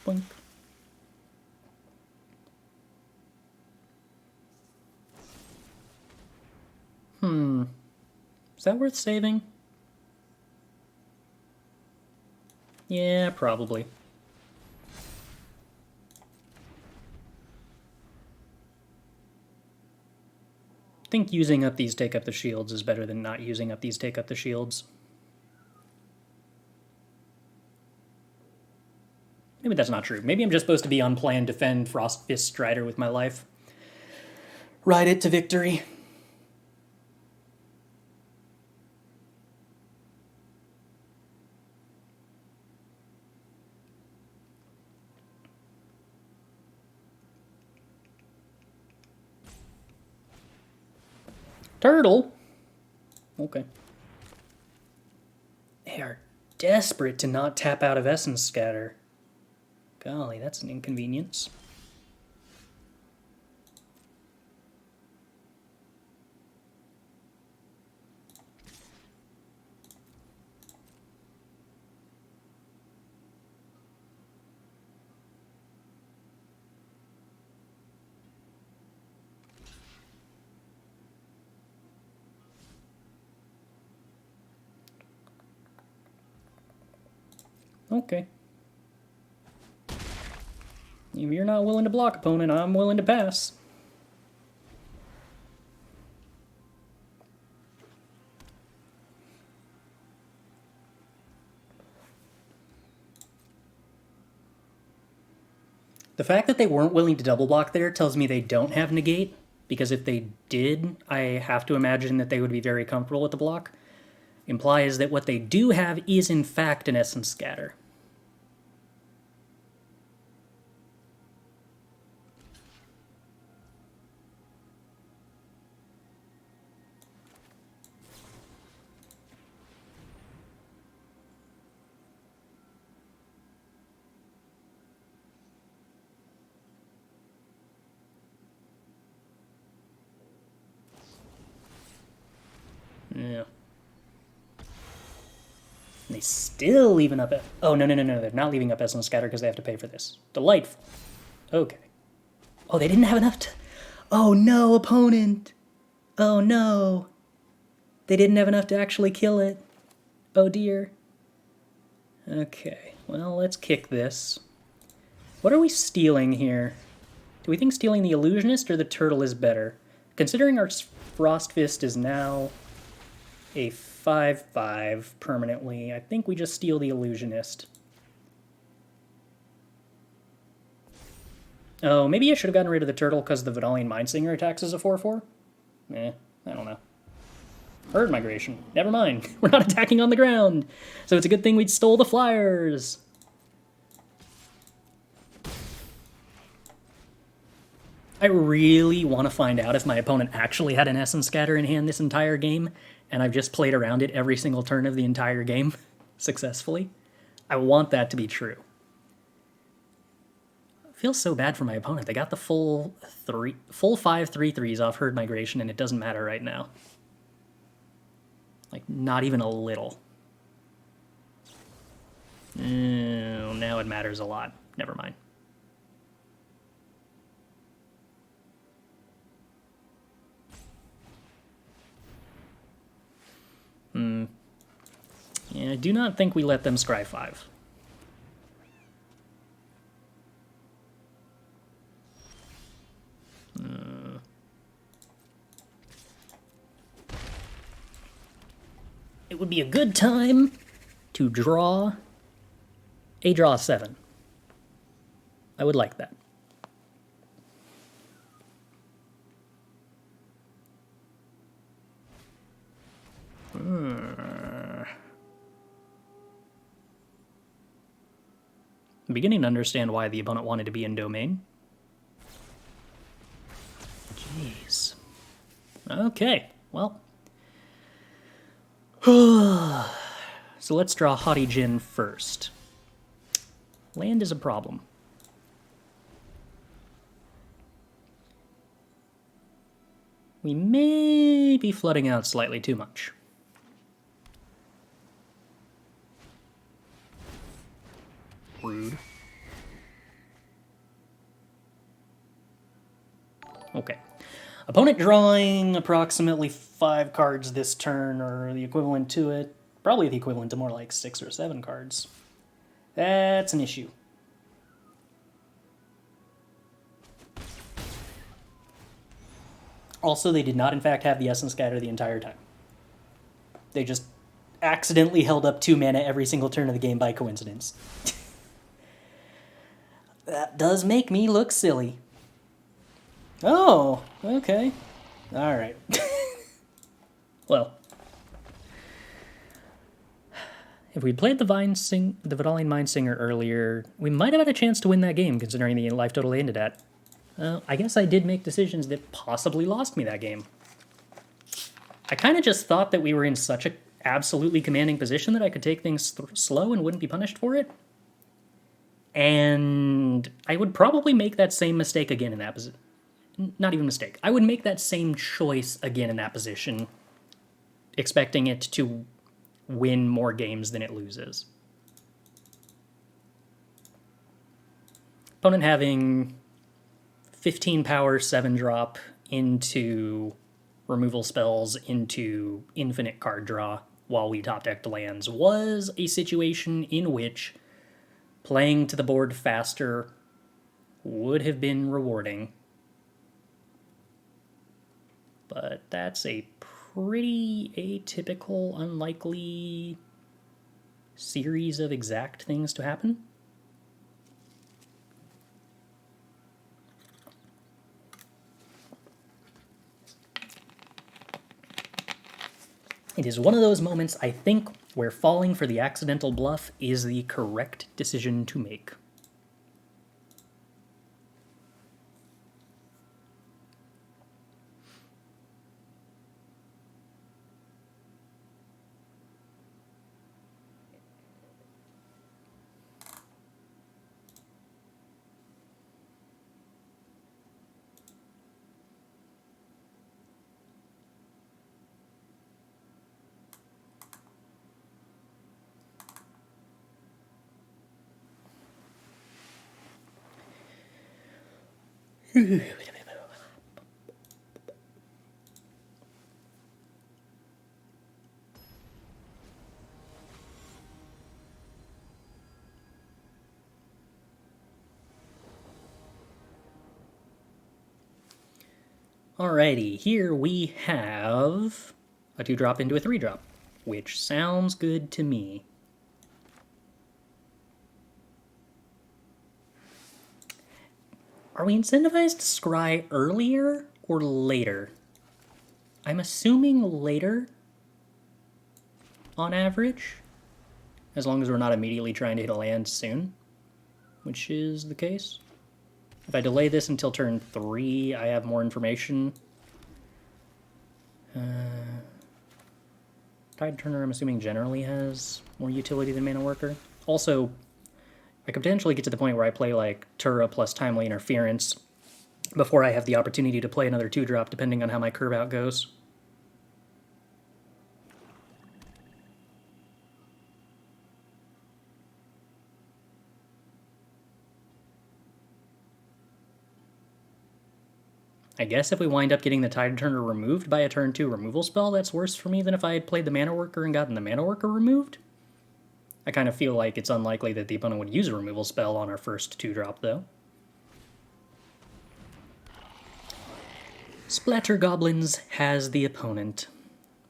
Boink. Is that worth saving? Yeah, probably. I think using up these take up the shields is better than not using up these take up the shields. Maybe that's not true. Maybe I'm just supposed to be on plan defend Frost Fist Strider with my life. Ride it to victory. Turtle? Okay. They are desperate to not tap out of Essence Scatter. Golly, that's an inconvenience. Okay. If you're not willing to block, opponent, I'm willing to pass. The fact that they weren't willing to double block there tells me they don't have negate, because if they did, I have to imagine that they would be very comfortable with the block. Implies that what they do have is in fact an Essence Scatter. Yeah. And they still leaving up. Oh, no. They're not leaving up Essence Scatter because they have to pay for this. Delightful. Okay. Oh, they didn't have enough to. Oh, no, opponent. Oh, no. They didn't have enough to actually kill it. Oh, dear. Okay. Well, let's kick this. What are we stealing here? Do we think stealing the Illusionist or the Turtle is better? Considering our Frost Fist is now a 5/5 permanently, I think we just steal the Illusionist. Oh, maybe I should have gotten rid of the Turtle because the Vidalian Mindsinger attacks as a 4/4? I don't know. Herd migration. Never mind. We're not attacking on the ground. So it's a good thing we stole the flyers. I really want to find out if my opponent actually had an Essence Scatter in hand this entire game, and I've just played around it every single turn of the entire game successfully. I want that to be true. feels so bad for my opponent. They got the full 5/3/3s off Herd Migration, and it doesn't matter right now. Like, not even a little. Now it matters a lot. Never mind. Yeah, I do not think we let them scry 5. It would be a good time to draw a draw 7. I would like that. I'm beginning to understand why the opponent wanted to be in domain. Jeez. Okay, well. So let's draw Haughty Djinn first. Land is a problem. We may be flooding out slightly too much. Rude. Okay. Opponent drawing approximately 5 cards this turn, or the equivalent to it. Probably the equivalent to more like 6 or 7 cards. That's an issue. Also, they did not in fact have the Essence Scatter the entire time. They just accidentally held up 2 mana every single turn of the game by coincidence. That does make me look silly. Oh, okay. Alright. Well. If we'd played the Vidalian Mindsinger earlier, we might have had a chance to win that game, considering the life total they ended at. I guess I did make decisions that possibly lost me that game. I kind of just thought that we were in such an absolutely commanding position that I could take things slow and wouldn't be punished for it. And I would probably make that same mistake again in that position. Not even mistake. I would make that same choice again in that position, expecting it to win more games than it loses. Opponent having 15 power, 7 drop into removal spells into infinite card draw while we top decked lands was a situation in which playing to the board faster would have been rewarding. But that's a pretty atypical, unlikely series of exact things to happen. It is one of those moments, I think, where falling for the accidental bluff is the correct decision to make. Alrighty, here we have a 2-drop into a 3-drop, which sounds good to me. Are we incentivized to scry earlier or later? I'm assuming later, on average, as long as we're not immediately trying to hit a land soon, which is the case. If I delay this until turn 3, I have more information. Tide Turner, I'm assuming, generally has more utility than Mana Worker. Also, I could potentially get to the point where I play like Tura plus Timely Interference before I have the opportunity to play another 2-drop, depending on how my curve out goes. I guess if we wind up getting the Tide Turner removed by a turn 2 removal spell, that's worse for me than if I had played the Mana Worker and gotten the Mana Worker removed. I kind of feel like it's unlikely that the opponent would use a removal spell on our first 2-drop, though. Splatter Goblins has the opponent.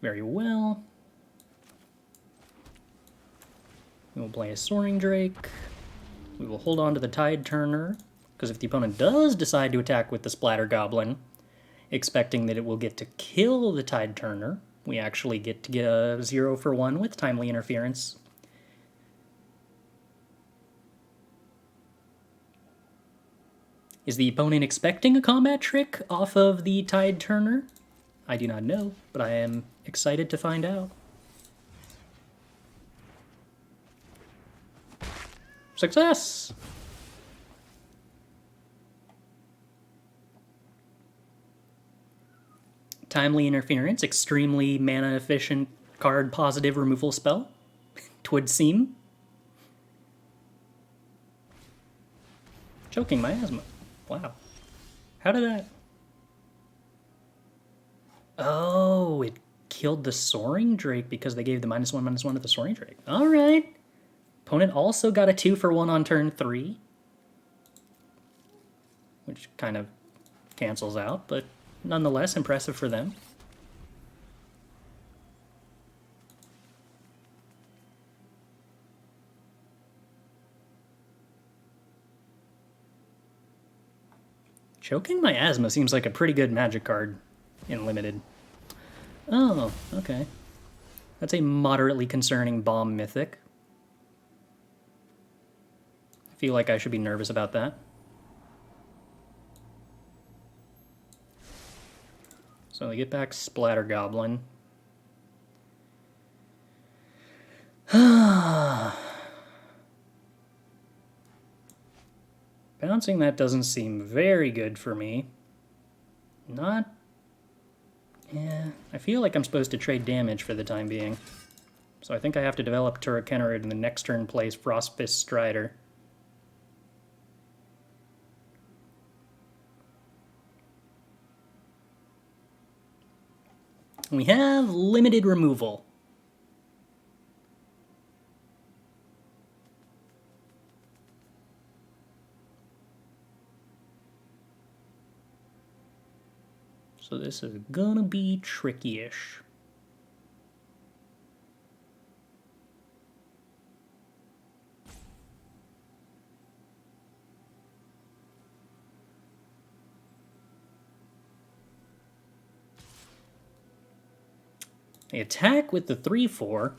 Very well. We will play a Soaring Drake. We will hold on to the Tide Turner, because if the opponent does decide to attack with the Splatter Goblin, expecting that it will get to kill the Tide Turner, we actually get to get a 0-for-1 with Timely Interference. Is the opponent expecting a combat trick off of the Tide Turner? I do not know, but I am excited to find out. Success! Timely Interference, extremely mana efficient card positive removal spell. Twould seem. Choking Miasma. Wow. How did that... Oh, it killed the Soaring Drake because they gave the -1/-1 to the Soaring Drake. Alright. Opponent also got a 2-for-1 on turn 3. Which kind of cancels out, but nonetheless impressive for them. Choking Miasma seems like a pretty good Magic card in Limited. Oh, okay. That's a moderately concerning Bomb Mythic. I feel like I should be nervous about that. So we get back Splatter Goblin. Bouncing that doesn't seem very good for me. Not... Yeah, I feel like I'm supposed to trade damage for the time being. So I think I have to develop Tura Kennerid and the next turn plays Frostfist Strider. We have limited removal. So this is gonna be tricky-ish. They attack with the 3/4.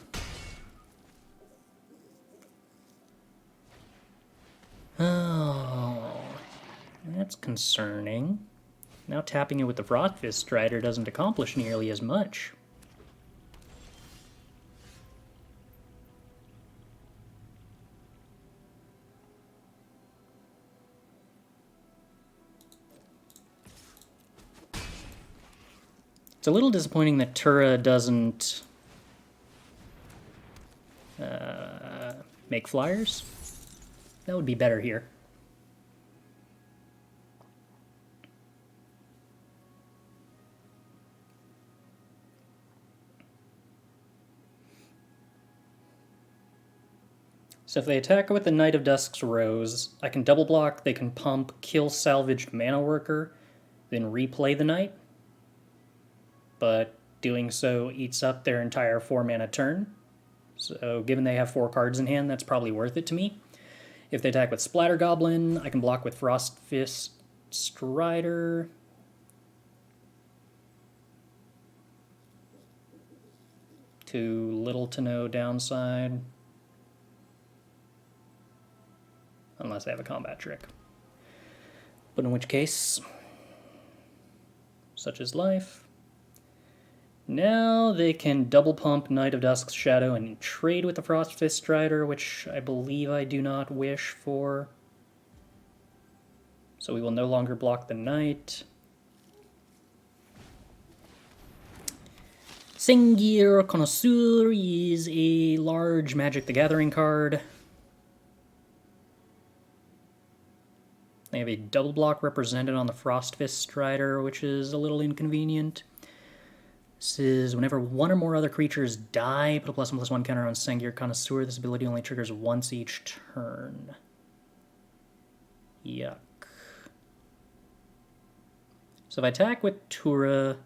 Oh, that's concerning. Now tapping it with the Frostfist Strider doesn't accomplish nearly as much. It's a little disappointing that Tura doesn't make flyers. That would be better here. So if they attack with the Knight of Dusk's Rose, I can double block, they can pump, kill salvaged Mana Worker, then replay the Knight. But doing so eats up their entire 4-mana turn. So given they have 4 cards in hand, that's probably worth it to me. If they attack with Splatter Goblin, I can block with Frostfist Strider. Too little to no downside. Unless they have a combat trick. But in which case, such is life. Now they can double pump Knight of Dusk's Shadow and trade with the Frostfist Strider, which I believe I do not wish for. So we will no longer block the Knight. Sengir Connoisseur is a large Magic the Gathering card. They have a double block represented on the Frostfist Strider, which is a little inconvenient. This is whenever one or more other creatures die, put a +1/+1 counter on Sengir Connoisseur. This ability only triggers once each turn. Yuck. So if I attack with Tura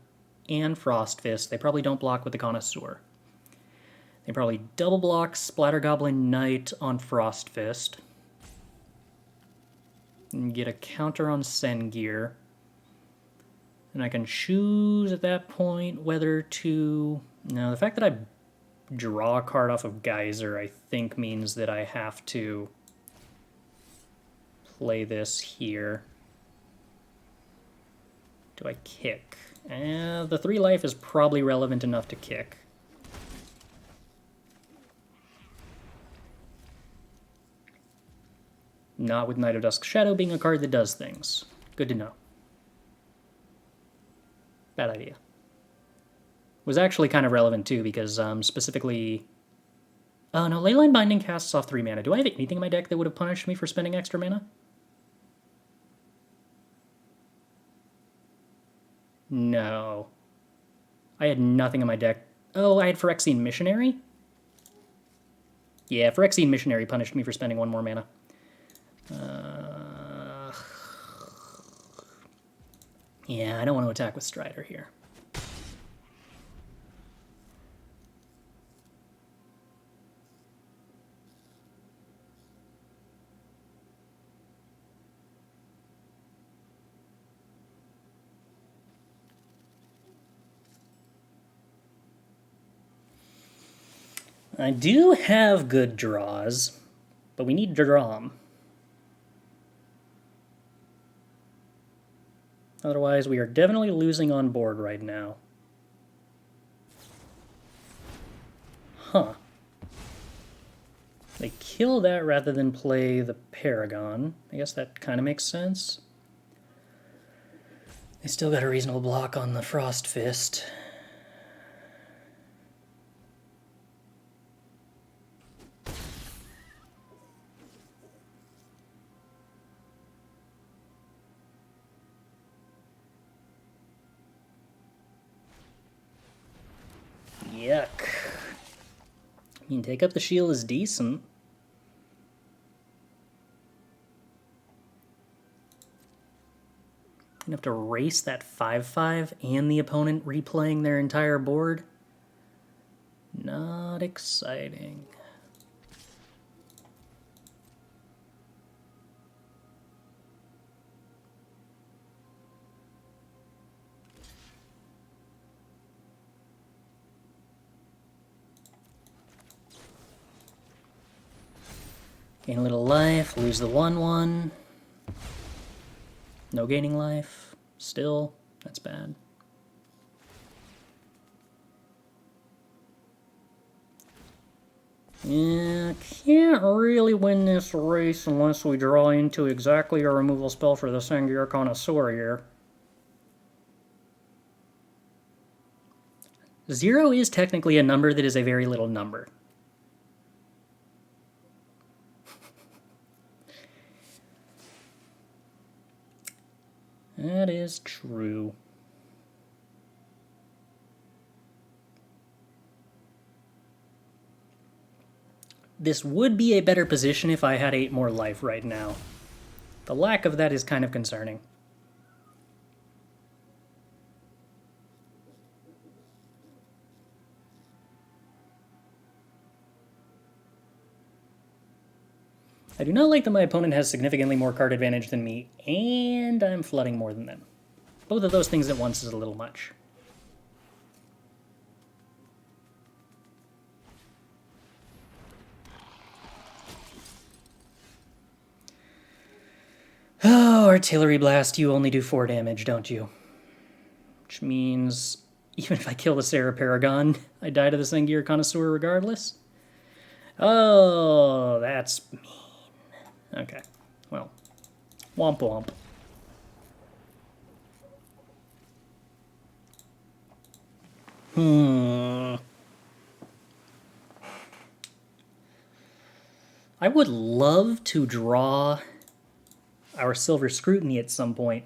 and Frostfist, they probably don't block with the Connoisseur. They probably double block Splatter Goblin Knight on Frostfist. And get a counter on Sengir. And I can choose at that point whether to... No, the fact that I draw a card off of Geyser, I think, means that I have to play this here. Do I kick? The 3 life is probably relevant enough to kick. Not with Knight of Dusk's Shadow being a card that does things. Good to know. Bad idea. Was actually kind of relevant too, because specifically... Oh no, Leyline Binding casts off 3 mana. Do I have anything in my deck that would have punished me for spending extra mana? No. I had nothing in my deck. Oh, I had Phyrexian Missionary? Yeah, Phyrexian Missionary punished me for spending 1 more mana. Yeah, I don't want to attack with Strider here. I do have good draws, but we need to draw them. Otherwise, we are definitely losing on board right now. Huh. They kill that rather than play the Paragon. I guess that kind of makes sense. They still got a reasonable block on the Frostfist. Yuck. I mean, take up the shield is decent. You have to race that 5/5 and the opponent replaying their entire board. Not exciting. Gain a little life, lose the 1/1. No gaining life. Still, that's bad. Yeah, can't really win this race unless we draw into exactly a removal spell for the Sengir Connoisseur here. 0 is technically a number that is a very little number. That is true. This would be a better position if I had 8 more life right now. The lack of that is kind of concerning. I do not like that my opponent has significantly more card advantage than me, and I'm flooding more than them. Both of those things at once is a little much. Oh, Artillery Blast, you only do 4 damage, don't you? Which means Even if I kill the Sarah Paragon, I die to the Sengir Connoisseur regardless. Oh, that's mean. Okay, well, womp womp. I would love to draw our Silver Scrutiny at some point,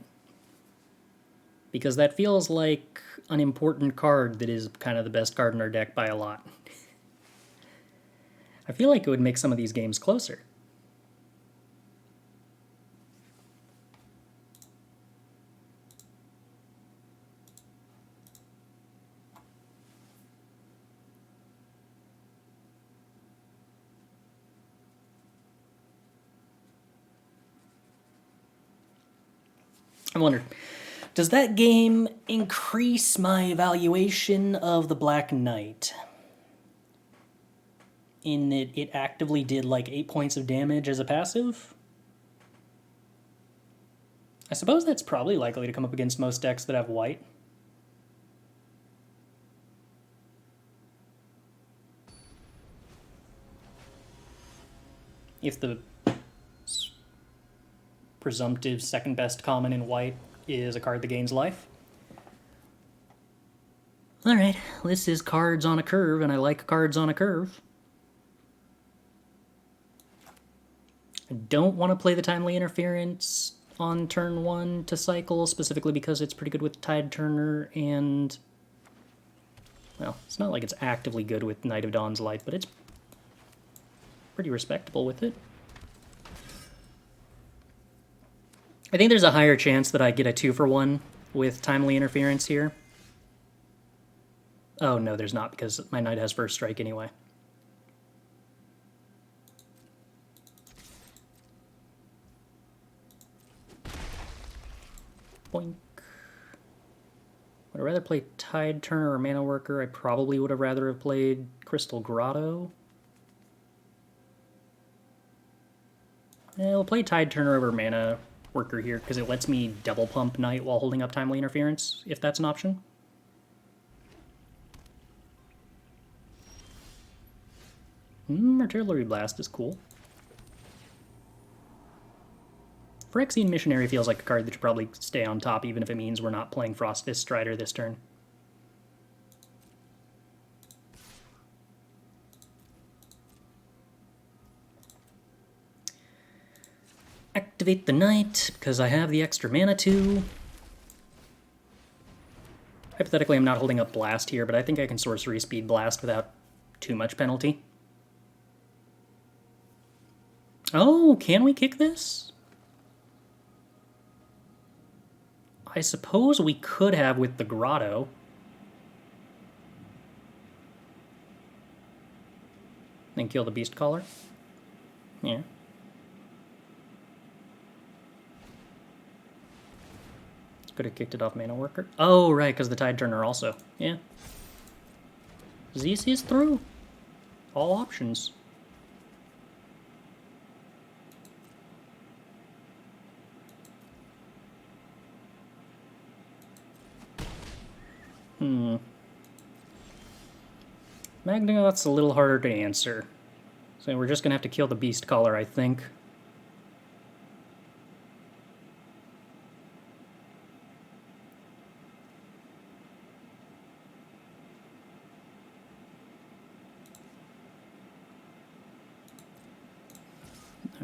because that feels like an important card that is kind of the best card in our deck by a lot. I feel like it would make some of these games closer. I wonder, does that game increase my evaluation of the Black Knight? In that it actively did like 8 points of damage as a passive? I suppose that's probably likely to come up against most decks that have white. If the presumptive second best common in white is a card that gains life. Alright, this is cards on a curve, and I like cards on a curve. I don't want to play the Timely Interference on turn 1 to cycle, specifically because it's pretty good with Tide Turner, and... well, it's not like it's actively good with Night of Dawn's Light, but it's pretty respectable with it. I think there's a higher chance that I get a 2-for-1 with Timely Interference here. Oh, no, there's not, because my Knight has First Strike anyway. Boink. Would I rather play Tide Turner or Mana Worker? I probably would have rather have played Crystal Grotto. Yeah, we'll play Tide Turner over Mana Worker here, because it lets me double pump Knight while holding up Timely Interference, if that's an option. Artillery Blast is cool. Phyrexian Missionary feels like a card that should probably stay on top, even if it means we're not playing Frostfist Strider this turn. Activate the Knight, because I have the extra mana too. Hypothetically, I'm not holding up Blast here, but I think I can Sorcery Speed Blast without too much penalty. Oh, can we kick this? I suppose we could have with the Grotto. Then kill the Beast Caller? Yeah. Could have kicked it off Mana Worker. Oh, right, because the Tide Turner also. Yeah. Z sees through. All options. Magnagoth's a little harder to answer. So we're just going to have to kill the Beast Caller, I think.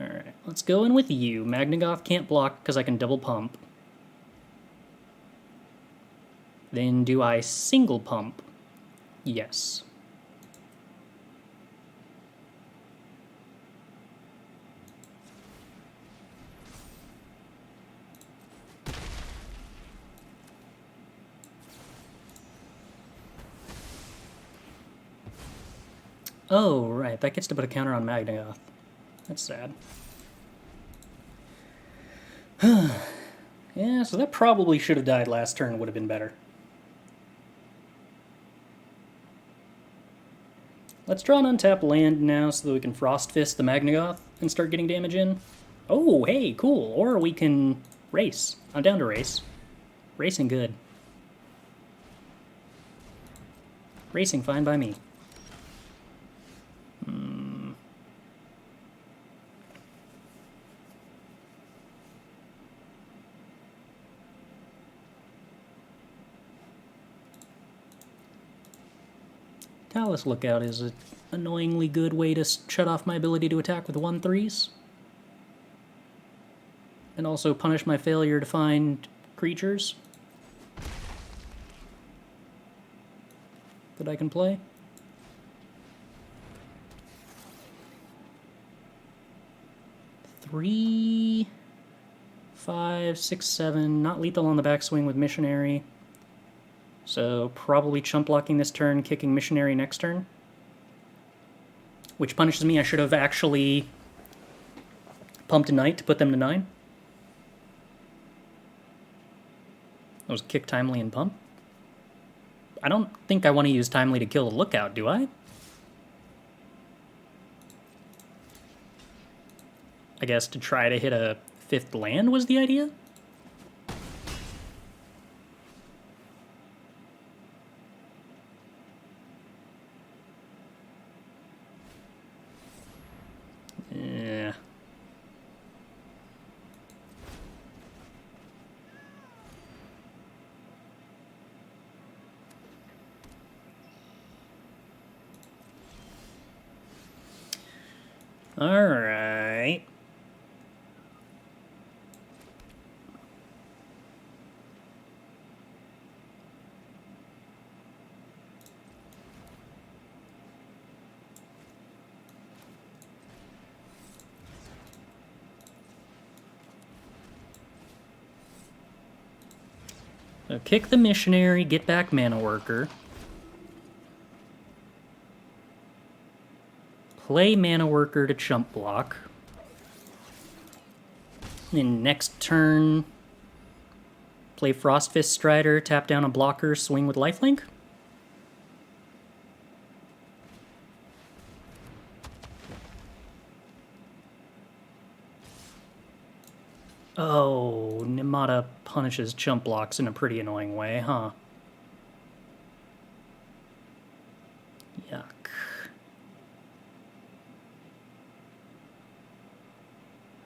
Alright, let's go in with you. Magnagoth can't block because I can double pump. Then do I single pump? Yes. Oh, right, that gets to put a counter on Magnagoth. That's sad. Yeah, so that probably should have died last turn, would have been better. Let's draw an untapped land now so that we can Frost Fist the Magnagoth and start getting damage in. Oh, hey, cool. Or we can race. I'm down to race. Racing good. Racing fine by me. Talus Lookout is an annoyingly good way to shut off my ability to attack with 1/3s. And also punish my failure to find creatures that I can play. Three, 5, 6, 7. Not lethal on the backswing with Missionary. So probably chump blocking this turn, kicking Missionary next turn. Which punishes me. I should have actually pumped a Knight to put them to 9. That was kick Timely and pump. I don't think I want to use Timely to kill the Lookout, do I? I guess to try to hit a 5th land was the idea? Yeah. All right. So kick the Missionary, get back Mana Worker. Play Mana Worker to chump block. Then next turn, play Frostfist Strider, tap down a blocker, swing with Lifelink. Oh, Nimata punishes chump blocks in a pretty annoying way, huh? Yuck.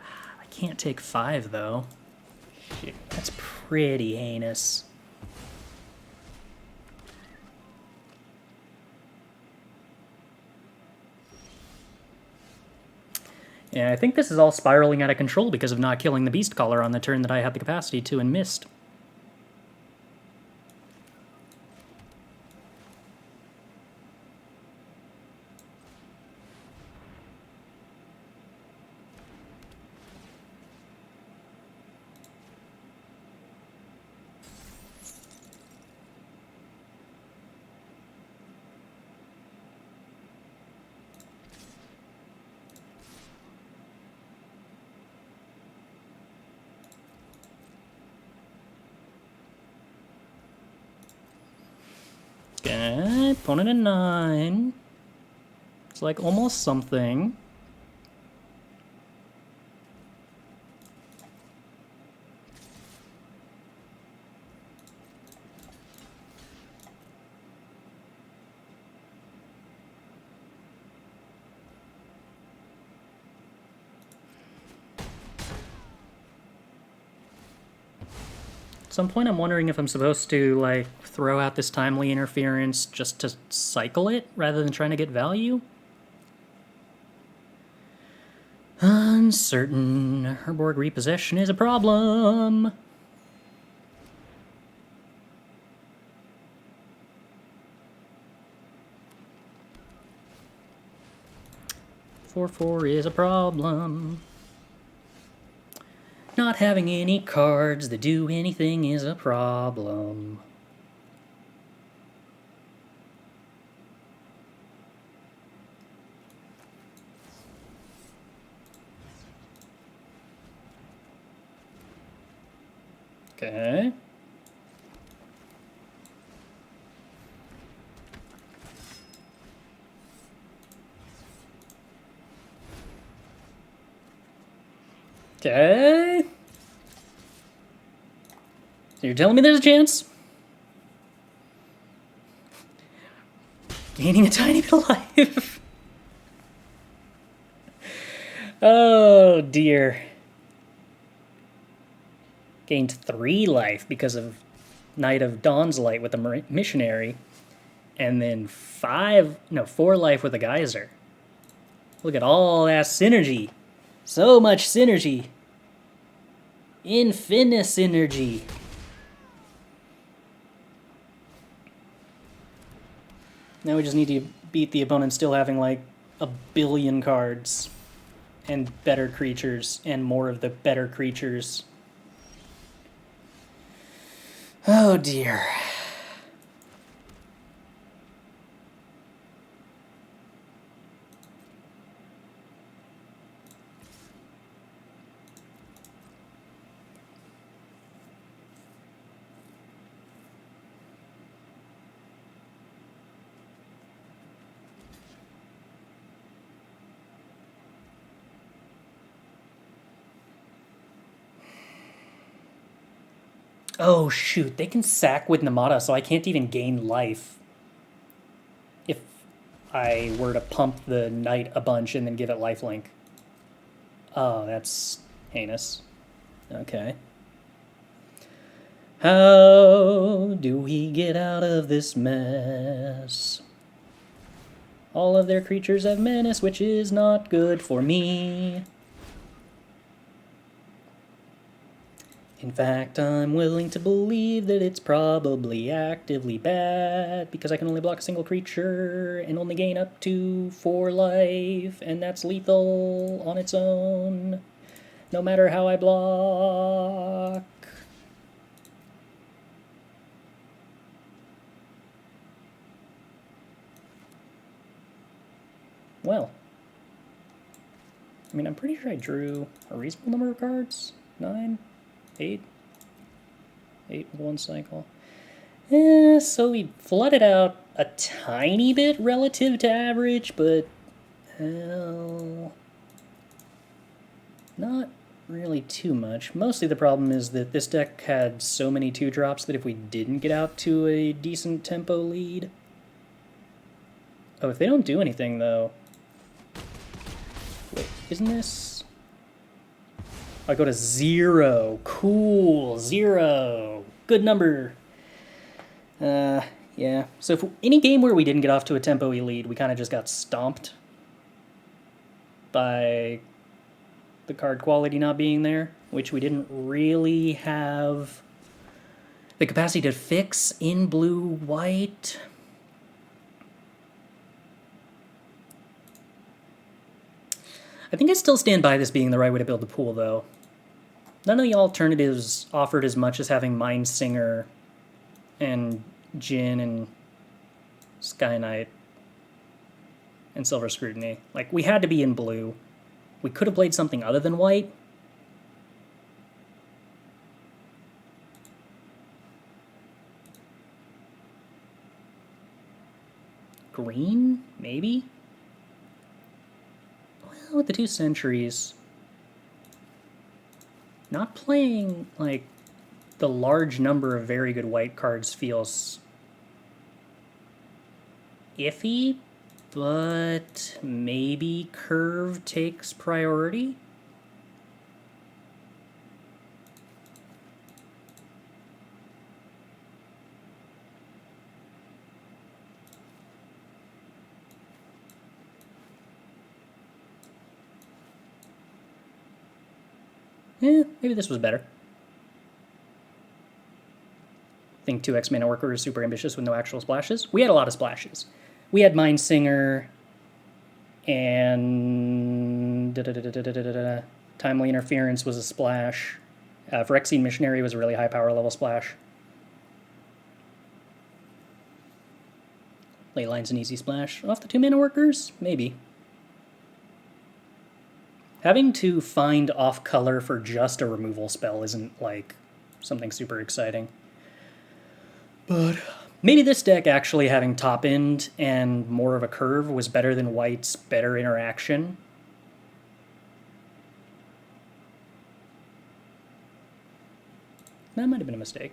I can't take 5, though. Shit, that's pretty heinous. Yeah, I think this is all spiraling out of control because of not killing the Beast Caller on the turn that I had the capacity to and missed. Okay, opponent at 9. It's like almost something. At some point I'm wondering if I'm supposed to, like, throw out this Timely Interference just to cycle it, rather than trying to get value? Uncertain. Herborg Repossession is a problem. Four is a problem. Not having any cards that do anything is a problem. Okay. Okay. So you're telling me there's a chance? gaining a tiny bit of life. Oh dear. Gained 3 life because of Knight of Dawn's Light with a missionary, and then 4 life with a geyser. Look at all that synergy. So much synergy. Infinite synergy. Now we just need to beat the opponent still having like a billion cards and better creatures and more of the better creatures. Oh dear. Oh shoot, they can sack with Namada, so I can't even gain life if I were to pump the Knight a bunch and then give it lifelink. Oh, that's heinous. Okay. How do we get out of this mess? All of their creatures have menace, which is not good for me. In fact, I'm willing to believe that it's probably actively bad, because I can only block a single creature and only gain up to 4 life, and that's lethal on its own, no matter how I block. Well, I mean, I'm pretty sure I drew a reasonable number of cards. 9? 8 with 1 cycle. So we flooded out a tiny bit relative to average, but not really too much. Mostly the problem is that this deck had so many 2-drops that if we didn't get out to a decent tempo lead... Oh, if they don't do anything, though... Wait, isn't this... I go to 0. Cool, 0. Good number. Yeah. So if any game where we didn't get off to a tempo lead, we kind of just got stomped by the card quality not being there, which we didn't really have the capacity to fix in blue-white. I think I still stand by this being the right way to build the pool, though. None of the alternatives offered as much as having Mind Singer and Jin and Sky Knight and Silver Scrutiny. Like, we had to be in blue. We could have played something other than white. Green? Maybe? Well, with the 2 Centuries... Not playing, like, the large number of very good white cards feels iffy, but maybe curve takes priority? Yeah, maybe this was better. I think 2x Mana Worker is super ambitious with no actual splashes. We had a lot of splashes. We had Mind Singer and Timely Interference was a splash. Phyrexian Missionary was a really high power level splash. Ley Line's an easy splash. Off the 2 Mana Workers? Maybe. Having to find off color for just a removal spell isn't, like, something super exciting. But maybe this deck actually having top end and more of a curve was better than white's better interaction. That might have been a mistake.